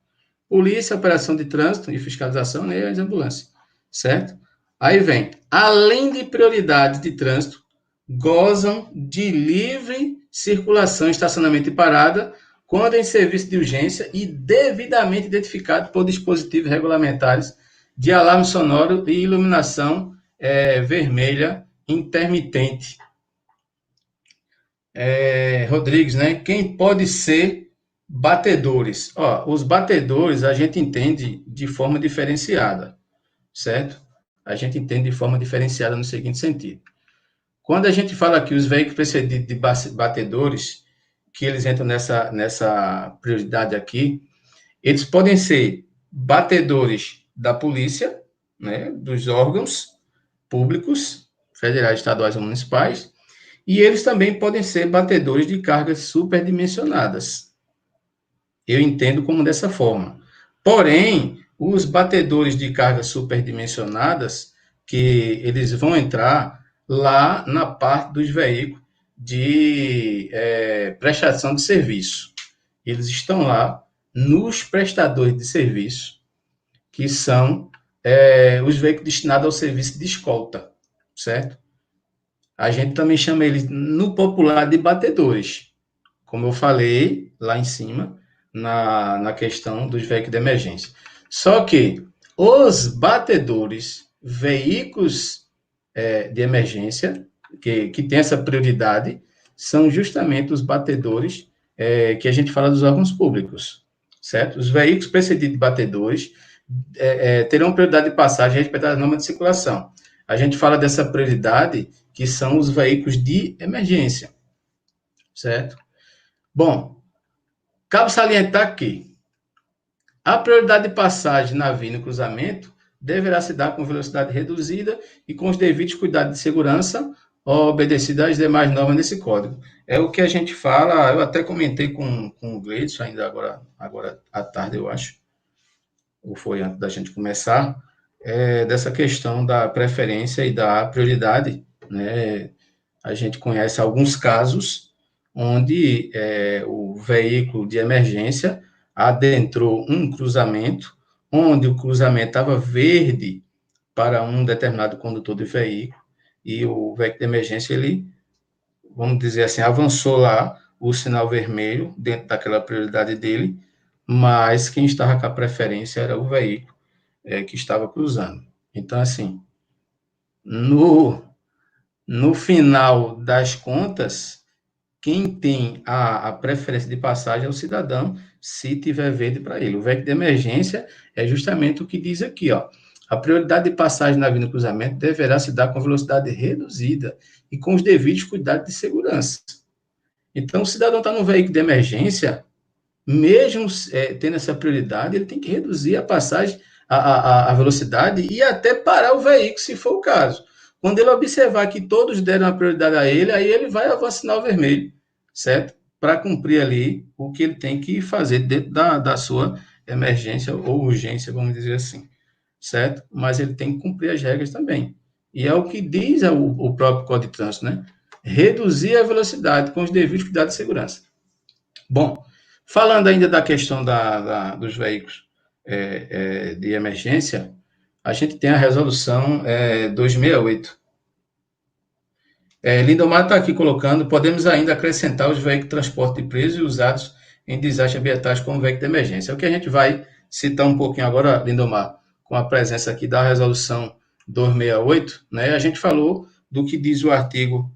Speaker 1: polícia, operação de trânsito e fiscalização, né? E as ambulâncias, certo? Aí vem, além de prioridades de trânsito, gozam de livre circulação, estacionamento e parada, quando em serviço de urgência e devidamente identificado por dispositivos regulamentares de alarme sonoro e iluminação vermelha intermitente. Rodrigues, né? Quem pode ser batedores? Os batedores a gente entende de forma diferenciada, certo? A gente entende de forma diferenciada no seguinte sentido. Quando a gente fala aqui os veículos precedidos de batedores, que eles entram nessa prioridade aqui, eles podem ser batedores da polícia, né, dos órgãos públicos, federais, estaduais ou municipais, e eles também podem ser batedores de cargas superdimensionadas. Eu entendo como dessa forma. Porém, os batedores de cargas superdimensionadas, que eles vão entrar lá na parte dos veículos de prestação de serviço. Eles estão lá nos prestadores de serviço, que são os veículos destinados ao serviço de escolta, certo? A gente também chama eles, no popular, de batedores, como eu falei lá em cima, na questão dos veículos de emergência. Só que os batedores, veículos de emergência, que tem essa prioridade, são justamente os batedores que a gente fala dos órgãos públicos, certo? Os veículos precedidos de batedores terão prioridade de passagem respeitar as normas de circulação. A gente fala dessa prioridade que são os veículos de emergência, certo? Bom, cabe salientar que a prioridade de passagem na via e no cruzamento deverá se dar com velocidade reduzida e com os devidos cuidados de segurança, obedecidas às demais normas desse código. É o que a gente fala, eu até comentei com o Gleidson ainda agora à tarde, eu acho, ou foi antes da gente começar, dessa questão da preferência e da prioridade, né? A gente conhece alguns casos onde o veículo de emergência adentrou um cruzamento, onde o cruzamento estava verde para um determinado condutor de veículo, e o veículo de emergência, ele, vamos dizer assim, avançou lá o sinal vermelho, dentro daquela prioridade dele, mas quem estava com a preferência era o veículo que estava cruzando. Então, assim, no final das contas, quem tem a preferência de passagem é o cidadão, se tiver verde para ele. O veículo de emergência é justamente o que diz aqui, ó. A prioridade de passagem na via do cruzamento deverá se dar com velocidade reduzida e com os devidos cuidados de segurança. Então, o cidadão está no veículo de emergência, mesmo tendo essa prioridade, ele tem que reduzir a passagem, a velocidade e até parar o veículo, se for o caso. Quando ele observar que todos deram a prioridade a ele, aí ele vai avançar sinal vermelho, certo? Para cumprir ali o que ele tem que fazer dentro da sua emergência ou urgência, vamos dizer assim, certo? Mas ele tem que cumprir as regras também. E é o que diz o próprio Código de Trânsito, né? Reduzir a velocidade com os devidos cuidados de segurança. Bom, falando ainda da questão dos veículos de emergência, a gente tem a resolução 268. Lindomar está aqui colocando, podemos ainda acrescentar os veículos de transporte de presos e usados em desastres ambientais como veículo de emergência. É o que a gente vai citar um pouquinho agora, Lindomar, com a presença aqui da resolução 268, né? A gente falou do que diz o artigo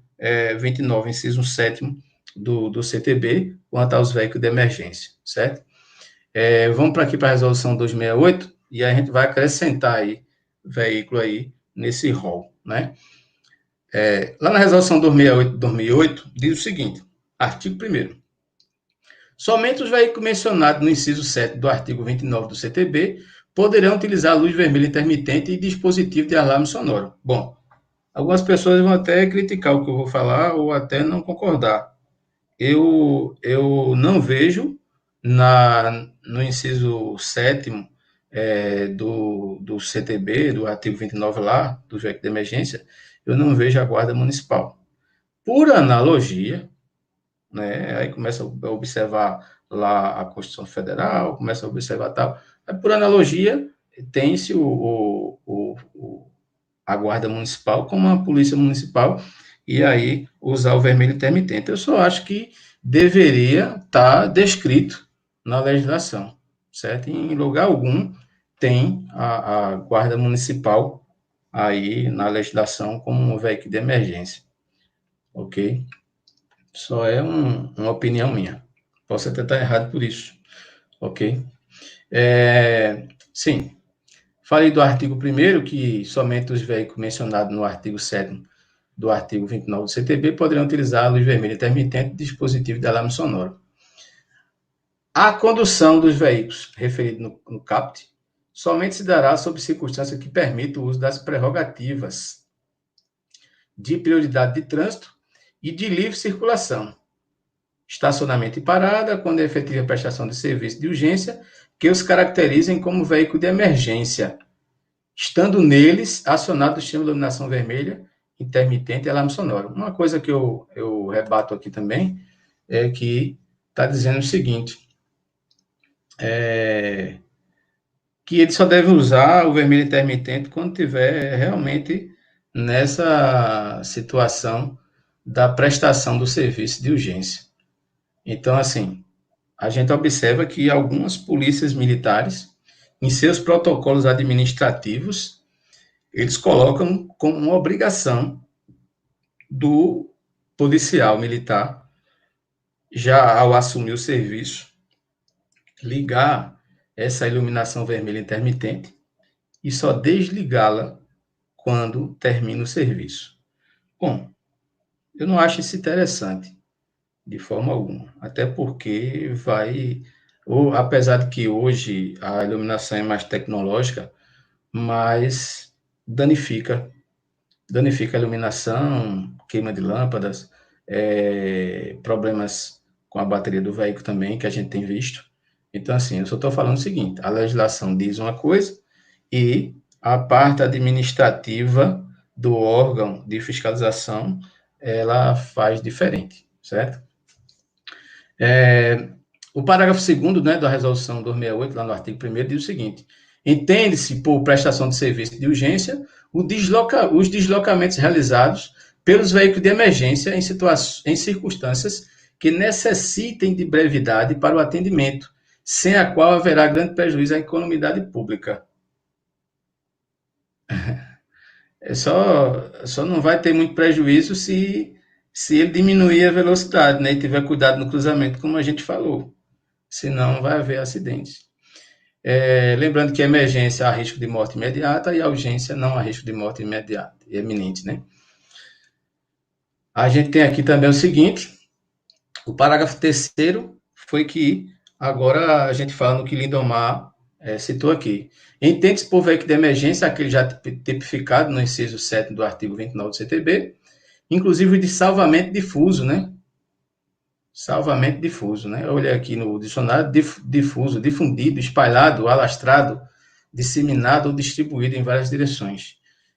Speaker 1: 29, inciso 7º do CTB, quanto aos veículos de emergência, certo? Vamos para aqui para a resolução 268 e a gente vai acrescentar aí veículo aí nesse rol, né? Lá na resolução 268 de 2008 diz o seguinte, artigo 1º, somente os veículos mencionados no inciso 7 do artigo 29 do CTB poderão utilizar a luz vermelha intermitente e dispositivo de alarme sonoro. Bom, algumas pessoas vão até criticar o que eu vou falar ou até não concordar. Eu não vejo no inciso 7º do CTB, do artigo 29 lá, do veículo de emergência, eu não vejo a Guarda Municipal. Por analogia, né, aí começa a observar lá a Constituição Federal, começa a observar tal, aí por analogia, tem-se a Guarda Municipal como a Polícia Municipal, e aí usar o vermelho intermitente. Eu só acho que deveria estar descrito na legislação, certo? Em lugar algum tem a Guarda Municipal aí na legislação como um veículo de emergência, ok? Só é uma opinião minha. Posso até estar errado por isso, ok? Sim, falei do artigo 1º, que somente os veículos mencionados no artigo 7º do artigo 29 do CTB poderão utilizar a luz vermelha intermitente de dispositivo de alarme sonoro. A condução dos veículos, referido no caput, somente se dará sob circunstância que permita o uso das prerrogativas de prioridade de trânsito e de livre circulação, estacionamento e parada, quando é efetiva a prestação de serviço de urgência, que os caracterizem como veículo de emergência, estando neles acionado o sistema de iluminação vermelha, intermitente e alarme sonoro. Uma coisa que eu rebato aqui também é que está dizendo o seguinte, que ele só deve usar o vermelho intermitente quando tiver realmente nessa situação da prestação do serviço de urgência. Então, assim, a gente observa que algumas polícias militares, em seus protocolos administrativos, eles colocam como uma obrigação do policial militar, já ao assumir o serviço, ligar essa iluminação vermelha intermitente e só desligá-la quando termina o serviço. Bom, eu não acho isso interessante, de forma alguma, até porque apesar de que hoje a iluminação é mais tecnológica, mas danifica a iluminação, queima de lâmpadas, problemas com a bateria do veículo também, que a gente tem visto. Então, assim, eu só estou falando o seguinte, a legislação diz uma coisa e a parte administrativa do órgão de fiscalização, ela faz diferente, certo? O parágrafo 2º, né, da resolução 268, lá no artigo 1º, diz o seguinte: entende-se por prestação de serviço de urgência os deslocamentos realizados pelos veículos de emergência em circunstâncias que necessitem de brevidade para o atendimento, sem a qual haverá grande prejuízo à economidade pública. Só não vai ter muito prejuízo se ele diminuir a velocidade, né, e tiver cuidado no cruzamento, como a gente falou. Senão vai haver acidentes. Lembrando que a emergência há risco de morte imediata e a urgência não há risco de morte imediata e eminente, né? A gente tem aqui também o seguinte, o parágrafo 3º foi que agora a gente fala no que Lindomar citou aqui. Entende-se por veículo de emergência aquele já tipificado no inciso 7 do artigo 29 do CTB, inclusive de salvamento difuso, né? Salvamento difuso, né? Eu olhei aqui no dicionário, difuso, difundido, espalhado, alastrado, disseminado ou distribuído em várias direções.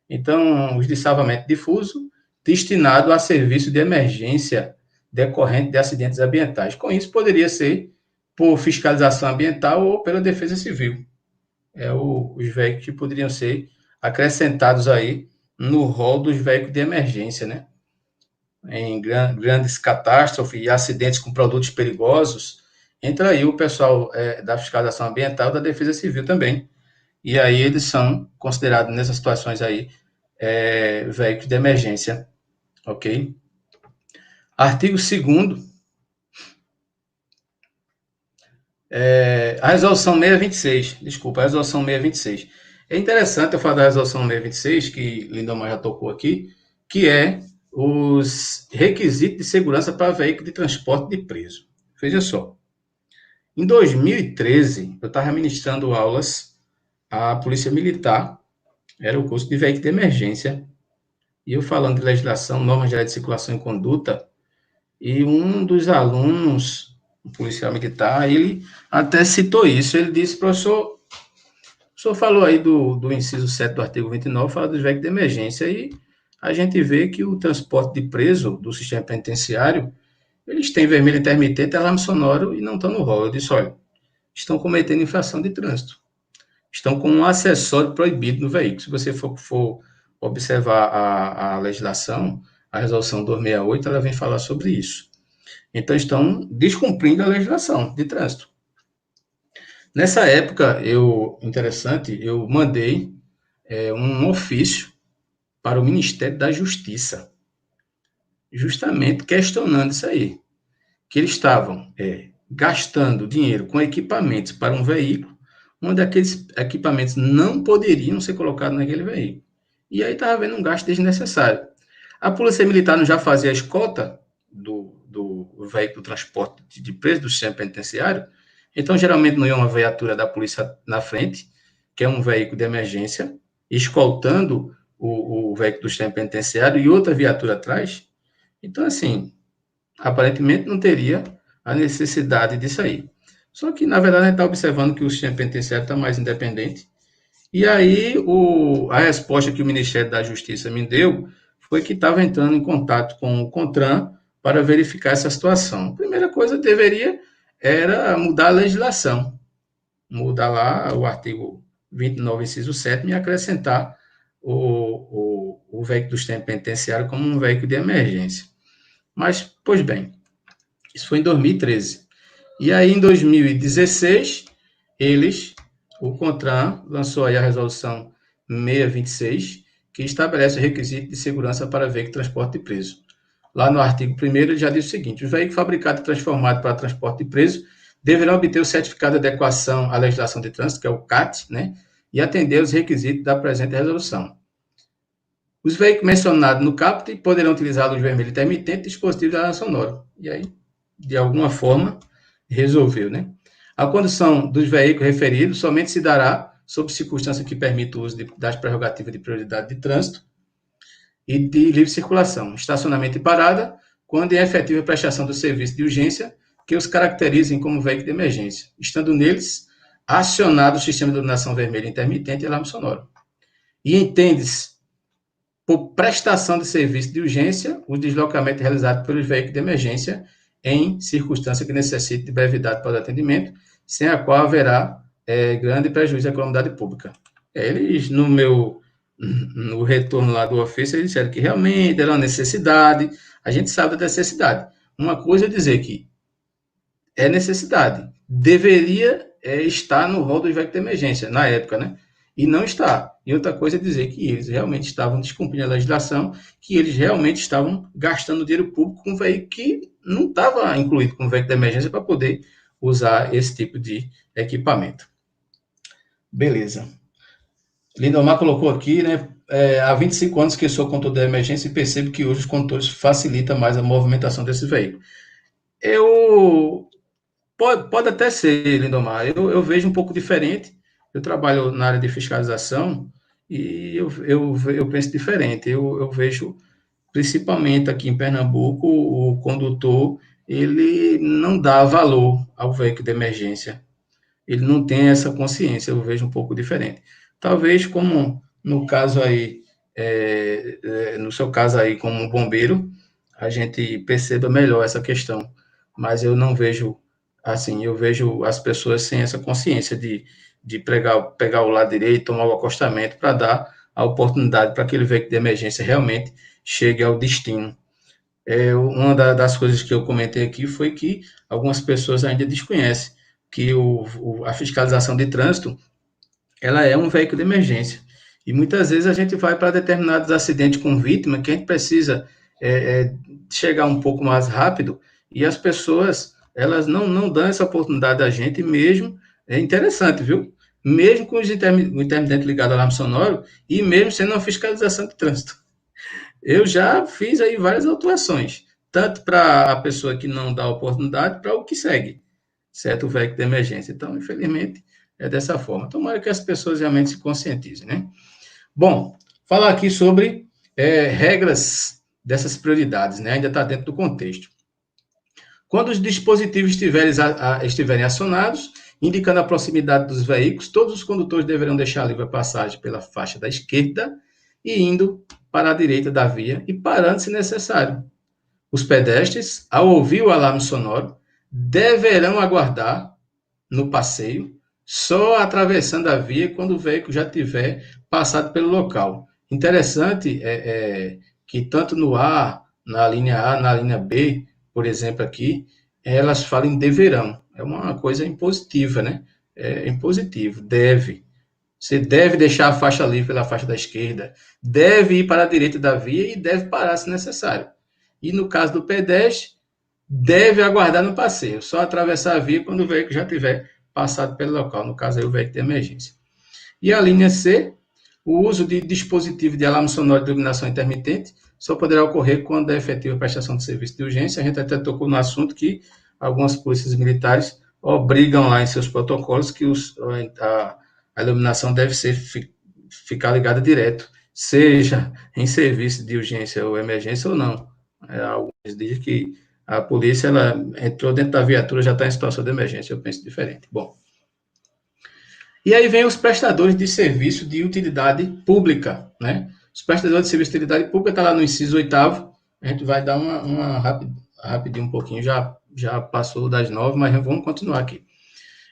Speaker 1: Então, os de salvamento difuso, destinado a serviço de emergência decorrente de acidentes ambientais. Com isso, poderia ser por fiscalização ambiental ou pela defesa civil. Os veículos que poderiam ser acrescentados aí no rol dos veículos de emergência, né? Em grandes catástrofes e acidentes com produtos perigosos, entra aí o pessoal da fiscalização ambiental, da defesa civil também. E aí eles são considerados nessas situações aí veículos de emergência, ok? Artigo 2º, a resolução 626, desculpa, a resolução 626. É interessante eu falar da resolução 626, que Lindomar já tocou aqui, que é os requisitos de segurança para veículo de transporte de preso. Veja só, em 2013, eu estava ministrando aulas à Polícia Militar, era o curso de veículo de emergência, e eu falando de legislação, normas gerais de circulação e conduta, e um dos alunos, um policial militar, ele até citou isso, ele disse, professor, o senhor falou aí do inciso 7 do artigo 29, fala dos veículos de emergência, e a gente vê que o transporte de preso do sistema penitenciário, eles têm vermelho intermitente, alarme sonoro e não estão no rol. Eu disse, olha, estão cometendo infração de trânsito. Estão com um acessório proibido no veículo. Se você for observar a legislação, a resolução 268, ela vem falar sobre isso. Então, estão descumprindo a legislação de trânsito. Nessa época, interessante, eu mandei um ofício para o Ministério da Justiça, justamente questionando isso aí, que eles estavam gastando dinheiro com equipamentos para um veículo, onde aqueles equipamentos não poderiam ser colocados naquele veículo. E aí estava havendo um gasto desnecessário. A Polícia Militar não já fazia a escolta do veículo de transporte de preso do sistema penitenciário, então geralmente não ia uma viatura da polícia na frente, que é um veículo de emergência, escoltando o veículo do sistema penitenciário e outra viatura atrás. Então, assim, aparentemente não teria a necessidade disso aí. Só que, na verdade, a gente está observando que o sistema penitenciário está mais independente. E aí, a resposta que o Ministério da Justiça me deu foi que estava entrando em contato com o CONTRAN para verificar essa situação. A primeira coisa era mudar a legislação, mudar lá o artigo 29, inciso 7, e acrescentar o veículo do sistema penitenciário como um veículo de emergência. Mas, pois bem, isso foi em 2013. E aí, em 2016, o CONTRAN lançou aí a resolução 626, que estabelece o requisito de segurança para veículo de transporte de preso. Lá no artigo 1º, ele já diz o seguinte: os veículos fabricados e transformados para transporte de preso deverão obter o certificado de adequação à legislação de trânsito, que é o CAT, né, e atender os requisitos da presente resolução. Os veículos mencionados no caput poderão utilizar a luz vermelha intermitente e dispositivo de alarme sonoro. E aí, de alguma forma, resolveu, né? A condução dos veículos referidos somente se dará sob circunstância que permita o uso das prerrogativas de prioridade de trânsito e de livre circulação, estacionamento e parada, quando em efetiva prestação do serviço de urgência que os caracterizem como veículo de emergência, estando neles acionado o sistema de iluminação vermelha intermitente e alarme sonoro. E entende-se por prestação de serviço de urgência o deslocamento realizado pelos veículos de emergência em circunstância que necessite de brevidade para o atendimento, sem a qual haverá grande prejuízo à calamidade pública. Eles, no retorno lá do ofício, eles disseram que realmente era uma necessidade, a gente sabe da necessidade. Uma coisa é dizer que é necessidade, deveria estar no rol do veículo de emergência, na época, né? E não está. E outra coisa é dizer que eles realmente estavam descumprindo a legislação, que eles realmente estavam gastando dinheiro público com um veículo que não estava incluído como veículo de emergência para poder usar esse tipo de equipamento. Beleza. Lindomar colocou aqui, né? Há 25 anos que sou condutor de emergência e percebo que hoje os condutores facilitam mais a movimentação desse veículo. Pode até ser, Lindomar. Eu vejo um pouco diferente. Eu trabalho na área de fiscalização e eu penso diferente. Eu vejo, principalmente aqui em Pernambuco, o condutor ele não dá valor ao veículo de emergência. Ele não tem essa consciência. Eu vejo um pouco diferente. Talvez como no caso aí, no seu caso aí como bombeiro, a gente perceba melhor essa questão. Mas eu não vejo assim, eu vejo as pessoas sem essa consciência de pegar o lado direito, tomar o acostamento para dar a oportunidade para aquele veículo de emergência realmente chegue ao destino. Uma das coisas que eu comentei aqui foi que algumas pessoas ainda desconhecem que a fiscalização de trânsito ela é um veículo de emergência. E muitas vezes a gente vai para determinados acidentes com vítima que a gente precisa chegar um pouco mais rápido e as pessoas elas não dão essa oportunidade a gente mesmo. É interessante, viu? Mesmo com o intermitente ligado ao alarme sonoro e mesmo sendo uma fiscalização de trânsito. Eu já fiz aí várias autuações, tanto para a pessoa que não dá oportunidade, para o que segue, certo? O veículo de emergência. Então, infelizmente, é dessa forma. Tomara que as pessoas realmente se conscientizem, né? Bom, falar aqui sobre regras dessas prioridades, né? Ainda está dentro do contexto. Quando os dispositivos estiverem acionados, indicando a proximidade dos veículos, todos os condutores deverão deixar livre a passagem pela faixa da esquerda e indo para a direita da via e parando se necessário. Os pedestres, ao ouvir o alarme sonoro, deverão aguardar no passeio, só atravessando a via quando o veículo já tiver passado pelo local. Interessante que tanto no na linha A, na linha B, por exemplo, aqui, elas falam em deverão. É uma coisa impositiva, né? É impositivo, deve. Você deve deixar a faixa livre pela faixa da esquerda, deve ir para a direita da via e deve parar se necessário. E no caso do pedestre, deve aguardar no passeio, só atravessar a via quando o veículo já tiver passado pelo local, no caso aí o veículo de emergência. E a linha C, o uso de dispositivo de alarme sonoro de iluminação intermitente só poderá ocorrer quando é efetiva a prestação de serviço de urgência. A gente até tocou no assunto que algumas polícias militares obrigam lá em seus protocolos que a iluminação deve ficar ligada direto, seja em serviço de urgência ou emergência ou não. Alguns dizem que a polícia ela entrou dentro da viatura, já está em situação de emergência. Eu penso diferente. Bom. E aí vem os prestadores de serviço de utilidade pública, né? Os prestadores de serviço de utilidade pública está lá no inciso 8º. A gente vai dar uma rapidinho um pouquinho, já passou das 9, mas vamos continuar aqui.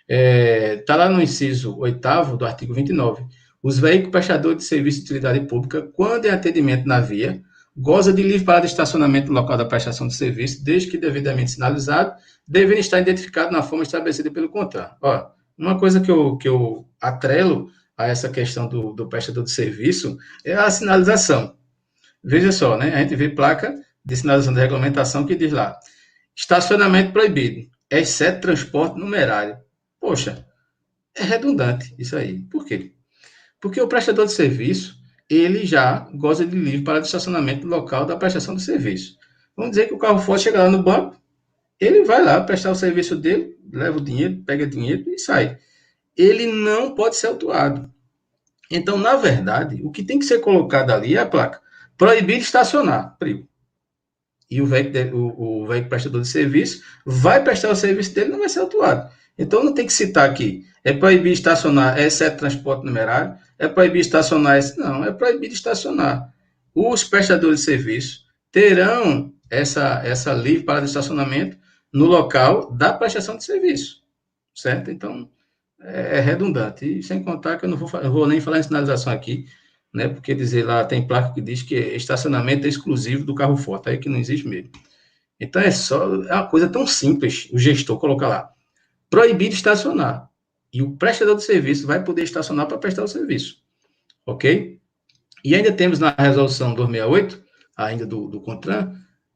Speaker 1: Está lá no inciso 8º do artigo 29. Os veículos prestadores de serviço de utilidade pública, quando em atendimento na via, goza de livre parada de estacionamento no local da prestação de serviço, desde que devidamente sinalizado, devem estar identificados na forma estabelecida pelo contrato. Ó, uma coisa que eu atrelo a essa questão do prestador de serviço é a sinalização. Veja só, né? A gente vê placa de sinalização de regulamentação que diz lá, estacionamento proibido, exceto transporte numerário. Poxa, é redundante isso aí. Por quê? Porque o prestador de serviço, ele já goza de livre para o estacionamento local da prestação de serviço. Vamos dizer que o carro forte chega lá no banco, ele vai lá prestar o serviço dele, leva o dinheiro, pega dinheiro e sai. Ele não pode ser autuado. Então, na verdade, o que tem que ser colocado ali é a placa proibido estacionar, e o veículo prestador de serviço vai prestar o serviço dele e não vai ser autuado. Então, não tem que citar aqui, é proibido estacionar, exceto transporte numerário, é proibido estacionar, não, é proibido estacionar. Os prestadores de serviço terão essa livre para o estacionamento no local da prestação de serviço, certo? Então, é redundante. E sem contar que eu não vou nem falar em sinalização aqui, né? Porque dizer lá, tem placa que diz que estacionamento é exclusivo do carro forte, aí que não existe mesmo. Então, é uma coisa tão simples, o gestor colocar lá, proibido estacionar. E o prestador de serviço vai poder estacionar para prestar o serviço, ok? E ainda temos na resolução 268, ainda do CONTRAN,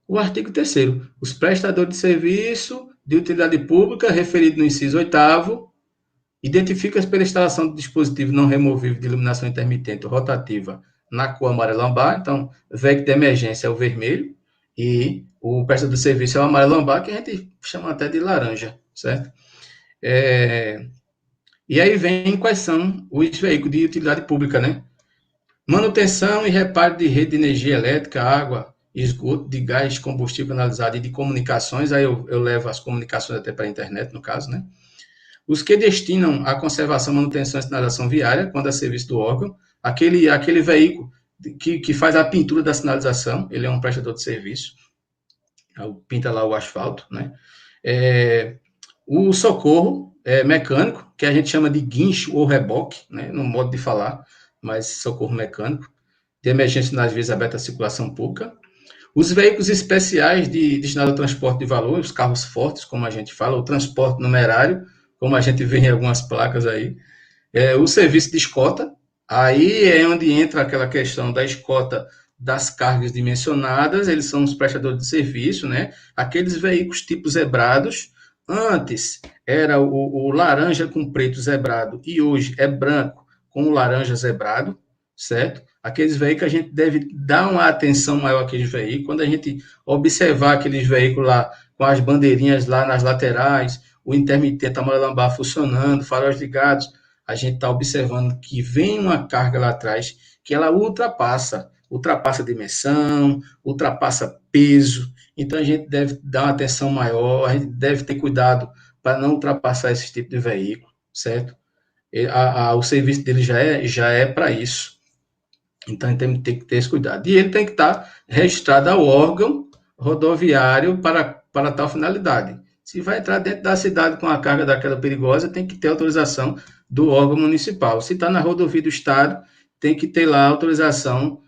Speaker 1: o artigo 3º. Os prestadores de serviço de utilidade pública, referido no inciso 8º, identifica-se pela instalação de dispositivo não removível de iluminação intermitente rotativa na cor amarelo ambar. Então, veículo de emergência é o vermelho e o prestador de serviço é o amarelo ambar, que a gente chama até de laranja, certo? E aí vem quais são os veículos de utilidade pública, né? Manutenção e reparo de rede de energia elétrica, água, esgoto, de gás, combustível canalizado e de comunicações. Aí eu levo as comunicações até para a internet, no caso, né? Os que destinam à conservação, manutenção e sinalização viária, quando é serviço do órgão. Aquele veículo que faz a pintura da sinalização, ele é um prestador de serviço. Pinta lá o asfalto, né? O socorro mecânico, que a gente chama de guincho ou reboque, né? No modo de falar, mas socorro mecânico, de emergência nas vias abertas à circulação pública. Os veículos especiais destinados ao transporte de valor, os carros fortes, como a gente fala, o transporte numerário, como a gente vê em algumas placas aí. O serviço de escota, aí é onde entra aquela questão da escota das cargas dimensionadas, eles são os prestadores de serviço, né? Aqueles veículos tipo zebrados, antes era o laranja com preto zebrado e hoje é branco com o laranja zebrado, certo? Aqueles veículos a gente deve dar uma atenção maior àqueles veículos. Quando a gente observar aqueles veículos lá com as bandeirinhas lá nas laterais, o intermitente amarelo ambar funcionando, faróis ligados, a gente está observando que vem uma carga lá atrás que ela ultrapassa dimensão, ultrapassa peso. Então a gente deve dar uma atenção maior, a gente deve ter cuidado para não ultrapassar esse tipo de veículo, certo? O serviço dele já é para isso. Então, a gente tem que ter esse cuidado. E ele tem que estar registrado ao órgão rodoviário para tal finalidade. Se vai entrar dentro da cidade com a carga daquela perigosa, tem que ter autorização do órgão municipal. Se está na rodovia do estado, tem que ter lá a autorização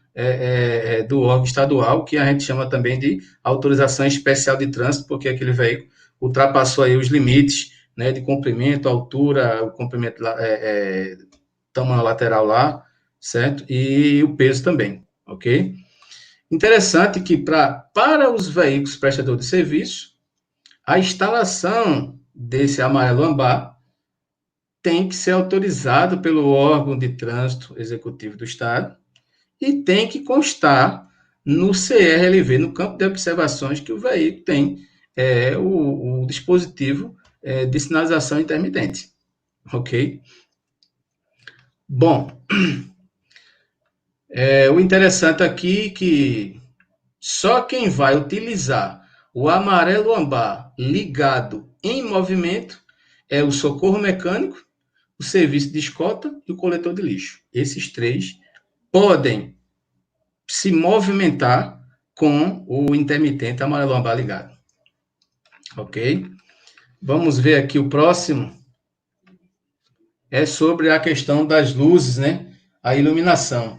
Speaker 1: do órgão estadual, que a gente chama também de autorização especial de trânsito, porque aquele veículo ultrapassou aí os limites, né, de comprimento, altura, o comprimento tamanho lateral lá, certo? E o peso também, ok? Interessante que para os veículos prestadores de serviço, a instalação desse amarelo ambar tem que ser autorizado pelo órgão de trânsito executivo do Estado e tem que constar no CRLV, no campo de observações, que o veículo tem o dispositivo de sinalização intermitente, ok? Bom, o interessante aqui é que só quem vai utilizar o amarelo ambar ligado em movimento é o socorro mecânico, o serviço de escota e o coletor de lixo. Esses três podem se movimentar com o intermitente amarelo ambar ligado. Ok? Vamos ver aqui o próximo. É sobre a questão das luzes, né? A iluminação.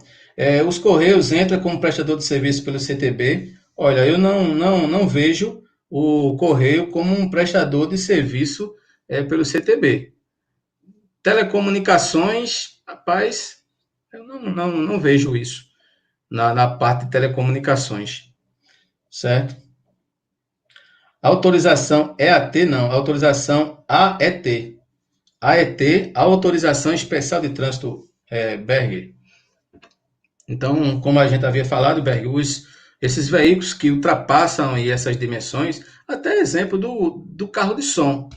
Speaker 1: Os Correios entram como prestador de serviço pelo CTB. Olha, eu não vejo o Correio como um prestador de serviço pelo CTB. Telecomunicações, rapaz, eu não vejo isso na parte de telecomunicações, certo? Autorização EAT, não, autorização AET. AET, Autorização Especial de Trânsito, Berger. Então, como a gente havia falado, Berger, esses veículos que ultrapassam aí essas dimensões, até exemplo do carro de som.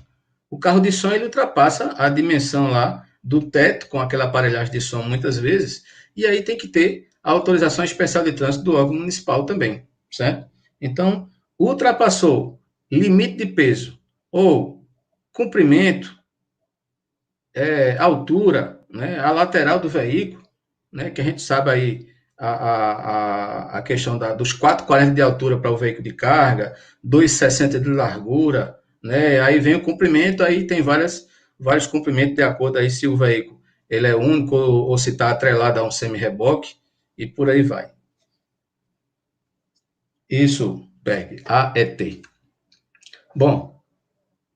Speaker 1: O carro de som ele ultrapassa a dimensão lá do teto, com aquela aparelhagem de som muitas vezes, e aí tem que ter a autorização especial de trânsito do órgão municipal também, certo? Então, ultrapassou limite de peso ou comprimento, altura, né, a lateral do veículo, né, que a gente sabe aí a questão dos 4,40 de altura para o veículo de carga, 2,60 de largura, né? Aí vem o comprimento, aí tem vários comprimentos de acordo aí se o veículo ele é único ou se está atrelado a um semi-reboque e por aí vai. Isso, Berg, AET. Bom,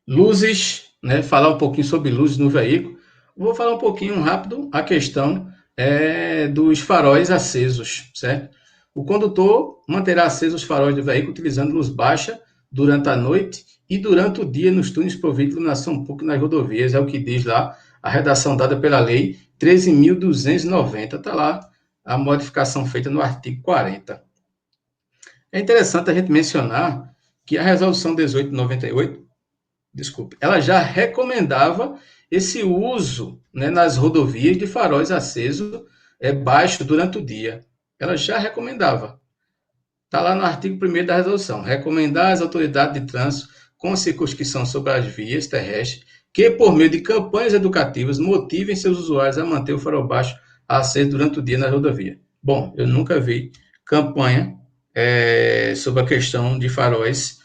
Speaker 1: luzes, né? Falar um pouquinho sobre luzes no veículo. Vou falar um pouquinho rápido a questão dos faróis acesos, certo? O condutor manterá acesos os faróis do veículo utilizando luz baixa durante a noite e durante o dia nos túneis providos de iluminação pública nas rodovias, é o que diz lá a redação dada pela lei 13.290. Está lá a modificação feita no artigo 40. É interessante a gente mencionar que a resolução 1898, desculpe, ela já recomendava esse uso, né, nas rodovias de faróis acesos baixo durante o dia. Ela já recomendava. Está lá no artigo 1º da resolução. Recomendar às autoridades de trânsito com circunscrição sobre as vias terrestres que, por meio de campanhas educativas, motivem seus usuários a manter o farol baixo aceso durante o dia na rodovia. Bom, eu nunca vi campanha sobre a questão de faróis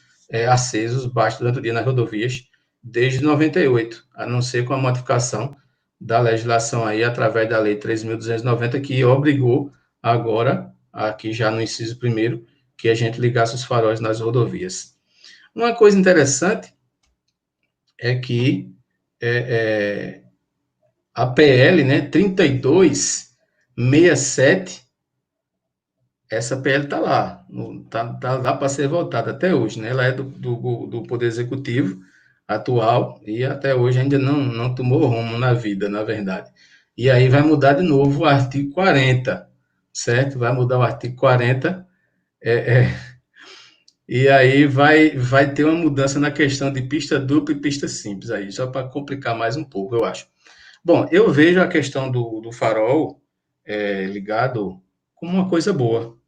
Speaker 1: acesos baixos durante o dia nas rodovias desde 98, a não ser com a modificação da legislação aí através da lei 3.290, que obrigou agora, aqui já no inciso 1º, que a gente ligasse os faróis nas rodovias. Uma coisa interessante é que a PL, né, 3267, essa PL está lá, tá lá para ser votada até hoje, né? Ela é do Poder Executivo atual e até hoje ainda não tomou rumo na vida, na verdade. E aí vai mudar de novo o artigo 40, certo? Vai mudar o artigo 40, e aí vai ter uma mudança na questão de pista dupla e pista simples aí, só para complicar mais um pouco, eu acho. Bom, eu vejo a questão do farol ligado como uma coisa boa.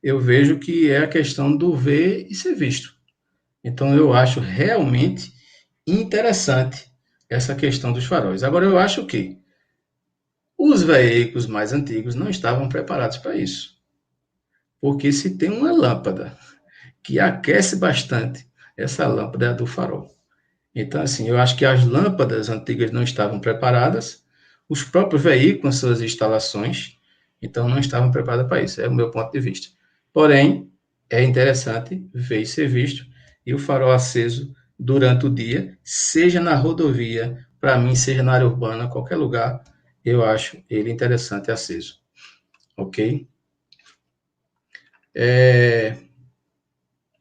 Speaker 1: Eu vejo que é a questão do ver e ser visto. Então, eu acho realmente interessante essa questão dos faróis. Agora, eu acho que os veículos mais antigos não estavam preparados para isso. Porque se tem uma lâmpada que aquece bastante, essa lâmpada é a do farol. Então, assim, eu acho que as lâmpadas antigas não estavam preparadas, os próprios veículos, suas instalações, então não estavam preparados para isso, é o meu ponto de vista. Porém, é interessante ver e ser visto, e o farol aceso durante o dia, seja na rodovia, para mim, seja na área urbana, qualquer lugar, eu acho ele interessante e aceso. Ok? Deixa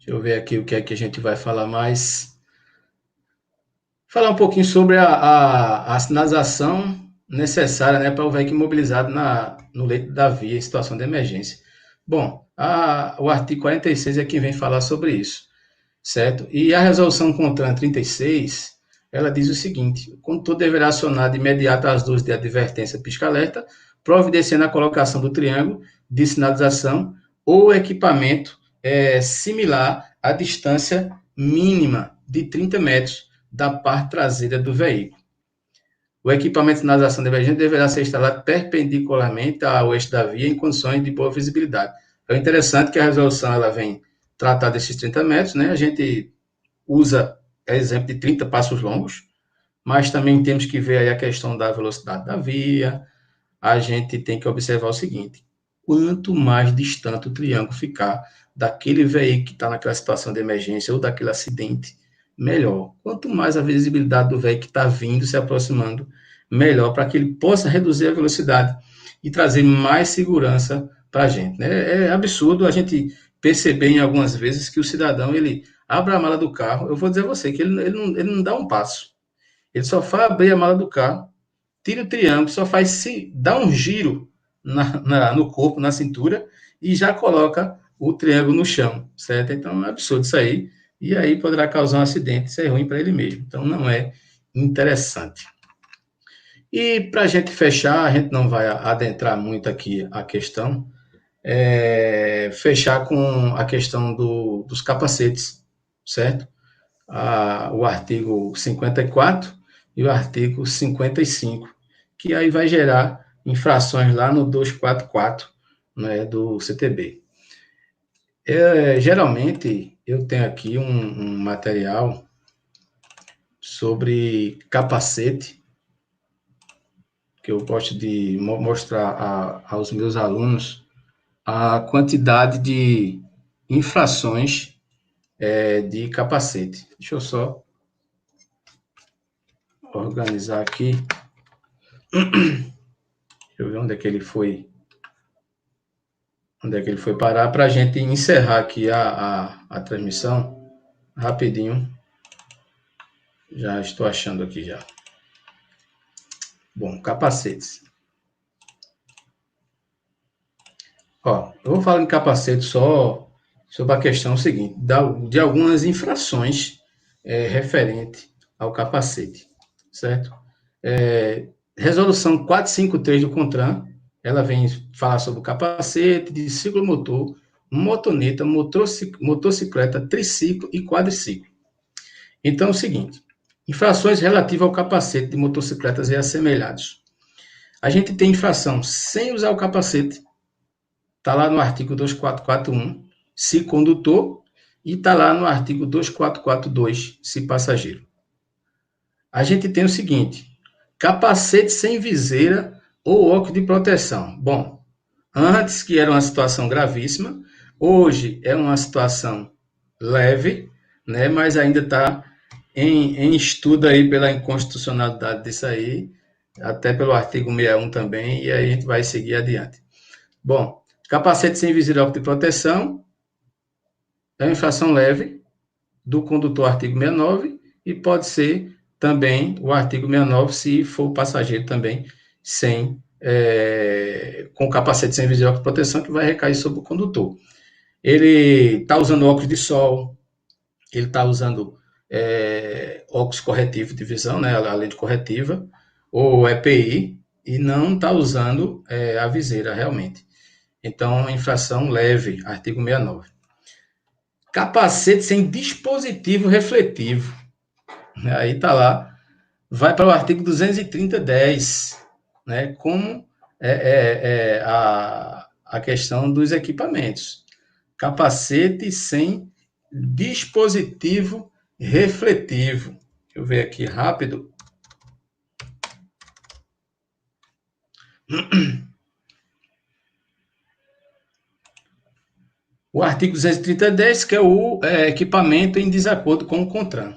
Speaker 1: eu ver aqui o que é que a gente vai falar mais. Falar um pouquinho sobre a sinalização necessária, né, para o veículo imobilizado no leito da via em situação de emergência. Bom, o artigo 46 é quem vem falar sobre isso, certo? E a resolução CONTRAN 36, ela diz o seguinte: o condutor deverá acionar de imediato as luzes de advertência pisca-alerta, providenciando a colocação do triângulo de sinalização ou equipamento similar à distância mínima de 30 metros da parte traseira do veículo. O equipamento de sinalização de emergência deverá ser instalado perpendicularmente ao eixo da via em condições de boa visibilidade. É interessante que a resolução ela vem tratar desses 30 metros, né? A gente usa exemplo de 30 passos longos, mas também temos que ver aí a questão da velocidade da via. A gente tem que observar o seguinte: quanto mais distante o triângulo ficar daquele veículo que está naquela situação de emergência ou daquele acidente, melhor. Quanto mais a visibilidade do veículo que está vindo, se aproximando, melhor, para que ele possa reduzir a velocidade e trazer mais segurança para a gente. Né? É absurdo a gente perceber em algumas vezes que o cidadão, ele abre a mala do carro, eu vou dizer a você que ele não dá um passo. Ele só faz abrir a mala do carro, tira o triângulo, só faz dá um giro no corpo, na cintura, e já coloca o triângulo no chão, certo? Então é absurdo isso aí, e aí poderá causar um acidente, isso é ruim para ele mesmo, então não é interessante. E para a gente fechar, a gente não vai adentrar muito aqui a questão, fechar com a questão dos capacetes, certo? O artigo 54 e o artigo 55, que aí vai gerar infrações lá no 244, né, do CTB. Geralmente, eu tenho aqui um material sobre capacete, que eu gosto de mostrar aos meus alunos a quantidade de infrações de capacete. Deixa eu só organizar aqui. Deixa eu ver onde é que ele foi. Onde é que ele foi parar, para a gente encerrar aqui a transmissão rapidinho. Já estou achando aqui já. Bom, capacetes. Ó, eu vou falar em capacete só sobre a questão seguinte, de algumas infrações referente ao capacete, certo? Resolução 453 do CONTRAN, ela vem falar sobre o capacete de ciclomotor, motoneta, motocicleta, triciclo e quadriciclo. Então, é o seguinte, infrações relativas ao capacete de motocicletas e assemelhados. A gente tem infração sem usar o capacete, está lá no artigo 2441, se condutor, e está lá no artigo 2442, se passageiro. A gente tem o seguinte, capacete sem viseira ou óculos de proteção. Bom, antes que era uma situação gravíssima, hoje é uma situação leve, né, mas ainda está em estudo aí pela inconstitucionalidade disso aí, até pelo artigo 61 também, e aí a gente vai seguir adiante. Bom, capacete sem viseira ou óculos de proteção é uma infração leve do condutor, artigo 69, e pode ser também o artigo 69 se for o passageiro também com capacete sem viseira ou óculos de proteção, que vai recair sobre o condutor. Ele está usando óculos de sol, ele está usando óculos corretivos de visão, né, a lente corretiva, ou EPI, e não está usando a viseira realmente. Então, infração leve, artigo 69. Capacete sem dispositivo refletivo. Aí está lá, vai para o artigo 230-10, né, como a questão dos equipamentos. Capacete sem dispositivo refletivo. Deixa eu ver aqui rápido. O artigo 230-10, que é o equipamento em desacordo com o CONTRAN.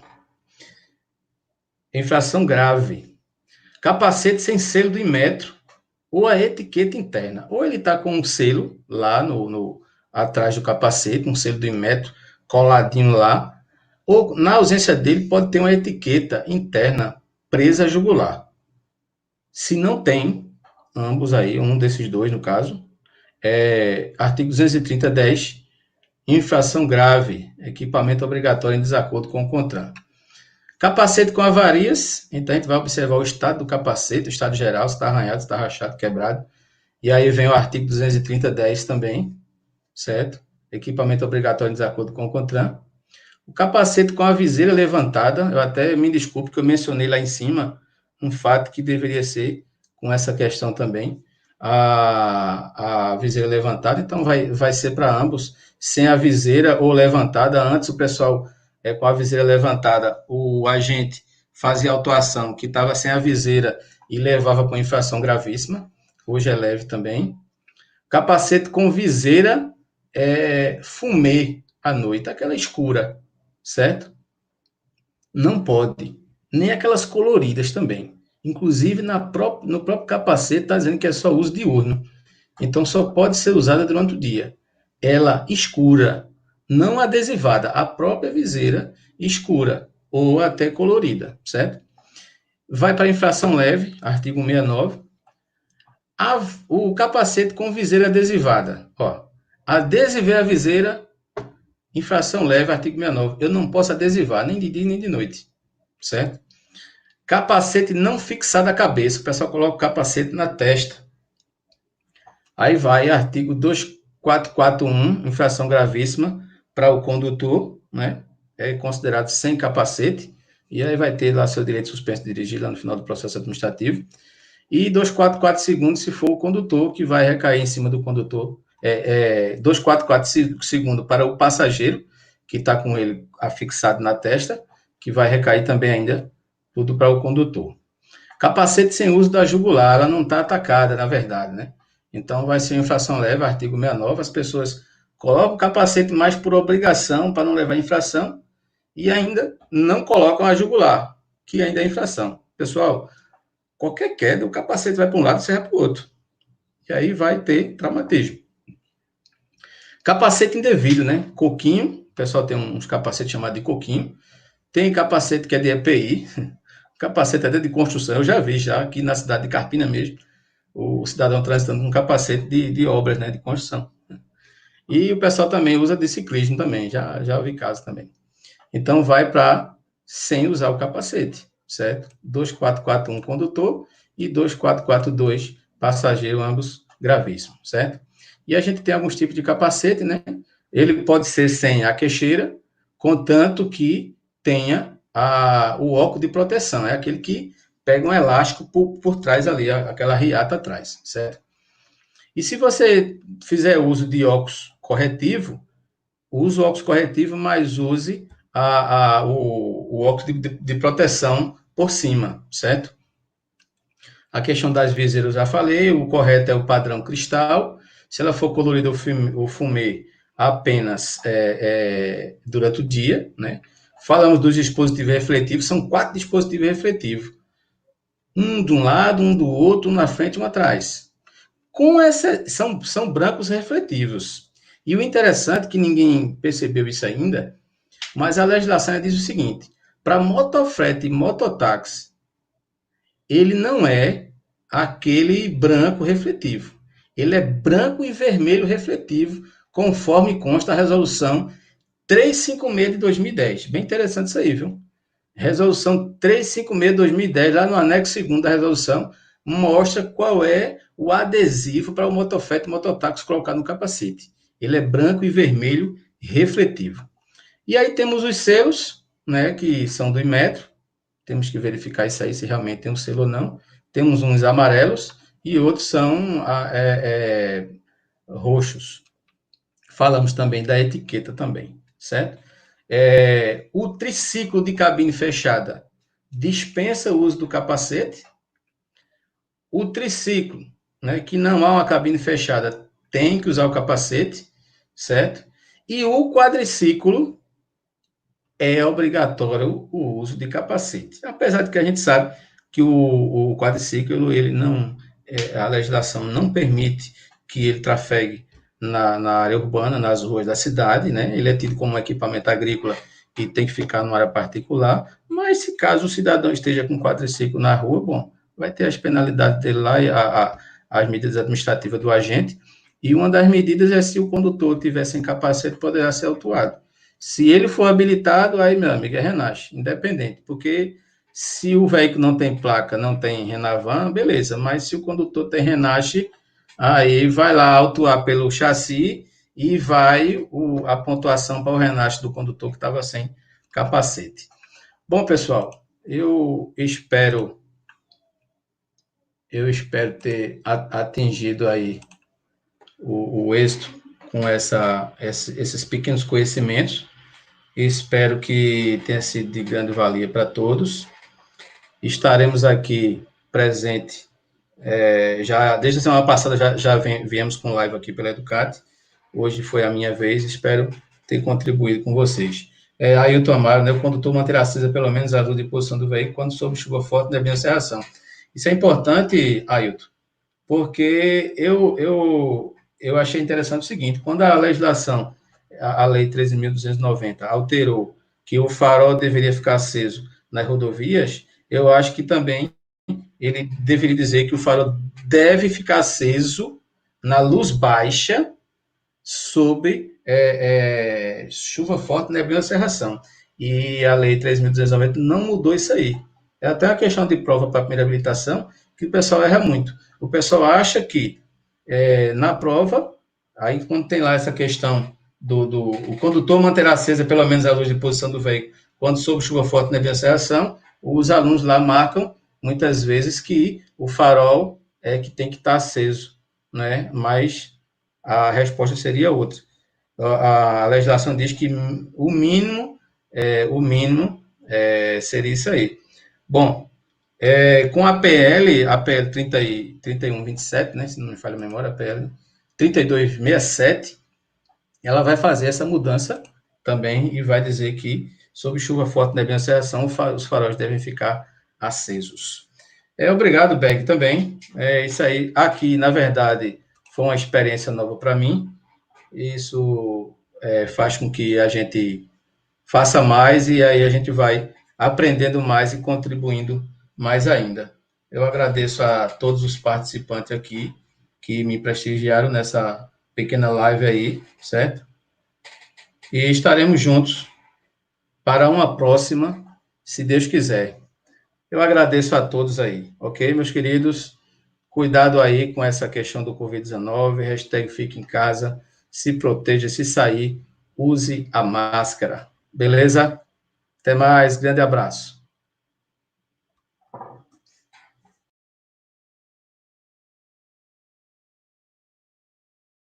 Speaker 1: Infração grave. Capacete sem selo do Inmetro ou a etiqueta interna. Ou ele está com um selo lá atrás do capacete, um selo do Inmetro coladinho lá, ou na ausência dele pode ter uma etiqueta interna presa à jugular. Se não tem, ambos aí, um desses dois no caso, artigo 230-10, infração grave, equipamento obrigatório em desacordo com o CONTRAN. Capacete com avarias, então a gente vai observar o estado do capacete, o estado geral, se está arranhado, se está rachado, quebrado. E aí vem o artigo 230-10 também, certo? Equipamento obrigatório em desacordo com o CONTRAN. O capacete com a viseira levantada, eu até me desculpe que eu mencionei lá em cima um fato que deveria ser com essa questão também, a viseira levantada, então vai ser para ambos, sem a viseira ou levantada. Antes o pessoal com a viseira levantada, o agente fazia autuação que estava sem a viseira e levava para infração gravíssima, hoje é leve também. Capacete com viseira fumê à noite, aquela escura, certo? Não pode, nem aquelas coloridas também. Inclusive, no próprio capacete está dizendo que é só uso diurno. Então, só pode ser usada durante o dia. Ela escura, não adesivada, a própria viseira escura ou até colorida, certo? Vai para infração leve, artigo 69. O capacete com viseira adesivada. Ó, adesivei a viseira, infração leve, artigo 69. Eu não posso adesivar nem de dia nem de noite, certo? Capacete não fixado à cabeça. O pessoal coloca o capacete na testa. Aí vai artigo 2441, infração gravíssima para o condutor, né? É considerado sem capacete. E aí vai ter lá seu direito suspenso de dirigir lá no final do processo administrativo. E 2442 se for o condutor, que vai recair em cima do condutor. 2442 para o passageiro, que está com ele afixado na testa, que vai recair também ainda tudo para o condutor. Capacete sem uso da jugular, ela não está atacada, na verdade, né? Então, vai ser infração leve, artigo 69, as pessoas colocam o capacete mais por obrigação, para não levar infração, e ainda não colocam a jugular, que ainda é infração. Pessoal, qualquer queda, o capacete vai para um lado e serve para o outro. E aí vai ter traumatismo. Capacete indevido, né? Coquinho, o pessoal tem uns capacetes chamados de coquinho. Tem capacete que é de EPI, capacete até de construção. Eu já vi, já aqui na cidade de Carpina mesmo, o cidadão transitando com capacete de obras, né? De construção. E o pessoal também usa de ciclismo também, já ouvi casos também. Então, vai para sem usar o capacete, certo? 2441 condutor e 2442 passageiro, ambos gravíssimos, certo? E a gente tem alguns tipos de capacete, né? Ele pode ser sem a queixeira, contanto que tenha o óculos de proteção, é aquele que pega um elástico por trás ali, aquela riata atrás, certo? E se você fizer uso de óculos corretivo, use o óculos corretivo, mas use o óculos de proteção por cima, certo? A questão das viseiras eu já falei, o correto é o padrão cristal. Se ela for colorida ou fumê, apenas durante o dia, né? Falamos dos dispositivos refletivos, são 4 dispositivos refletivos. Um de um lado, um do outro, um na frente e um atrás. São brancos refletivos. E o interessante, que ninguém percebeu isso ainda, mas a legislação diz o seguinte: para motofrete e mototáxi, ele não é aquele branco refletivo. Ele é branco e vermelho refletivo, conforme consta a resolução 356 de 2010. Bem interessante isso aí, viu? Resolução 356 de 2010, lá no anexo 2º da resolução, mostra qual é o adesivo para o motofrete e mototáxi colocar no capacete. Ele é branco e vermelho refletivo. E aí temos os selos, né, que são do Inmetro. Temos que verificar isso aí, se realmente tem um selo ou não. Temos uns amarelos e outros são roxos. Falamos também da etiqueta também, certo? O triciclo de cabine fechada dispensa o uso do capacete. O triciclo, né, que não há uma cabine fechada, tem que usar o capacete, certo? E o quadriciclo é obrigatório o uso de capacete. Apesar de que a gente sabe que o quadriciclo, ele não, a legislação não permite que ele trafegue na área urbana, nas ruas da cidade, né? Ele é tido como um equipamento agrícola e tem que ficar numa área particular, mas se caso o cidadão esteja com quadriciclo na rua, bom, vai ter as penalidades dele lá e as medidas administrativas do agente, e uma das medidas é se o condutor tiver sem capacete, poderá ser autuado. Se ele for habilitado, aí, meu amigo, é Renasce, independente, porque se o veículo não tem placa, não tem Renavan, beleza, mas se o condutor tem Renasce, aí vai lá autuar pelo chassi e vai a pontuação para o Renasce do condutor que estava sem capacete. Bom, pessoal, eu espero ter atingido aí o êxito com esses pequenos conhecimentos. Espero que tenha sido de grande valia para todos. Estaremos aqui presente. Já desde a semana passada já viemos com live aqui pela Educate. Hoje foi a minha vez. Espero ter contribuído com vocês. Ailton Amaro, né? O condutor manterá acesa pelo menos a luz de posição do veículo quando sob chuva forte da minha serração. Isso é importante, Ailton, porque eu achei interessante o seguinte: quando a legislação, a Lei 13.290, alterou que o farol deveria ficar aceso nas rodovias, eu acho que também ele deveria dizer que o farol deve ficar aceso na luz baixa sob chuva forte, neblina, cerração. E a Lei 3.290 não mudou isso aí. É até uma questão de prova para a primeira habilitação que o pessoal erra muito. O pessoal acha que na prova, aí quando tem lá essa questão o condutor manterá acesa pelo menos a luz de posição do veículo quando sob chuva forte, neblina, cerração, os alunos lá marcam muitas vezes que o farol é que tem que estar aceso, né? Mas a resposta seria outra. A legislação diz que o mínimo seria isso aí. Bom, com a PL 3127, né, se não me falha a memória, a PL 3267, ela vai fazer essa mudança também e vai dizer que, sob chuva forte, neblina e cerração, os faróis devem ficar acesos. Obrigado, Beck, também. É isso aí. Aqui, na verdade, foi uma experiência nova para mim. Isso faz com que a gente faça mais e aí a gente vai aprendendo mais e contribuindo mais ainda. Eu agradeço a todos os participantes aqui que me prestigiaram nessa pequena live aí, certo? E estaremos juntos para uma próxima, se Deus quiser. Eu agradeço a todos aí, ok, meus queridos? Cuidado aí com essa questão do Covid-19, hashtag fique em casa, se proteja, se sair, use a máscara, beleza? Até mais, grande abraço.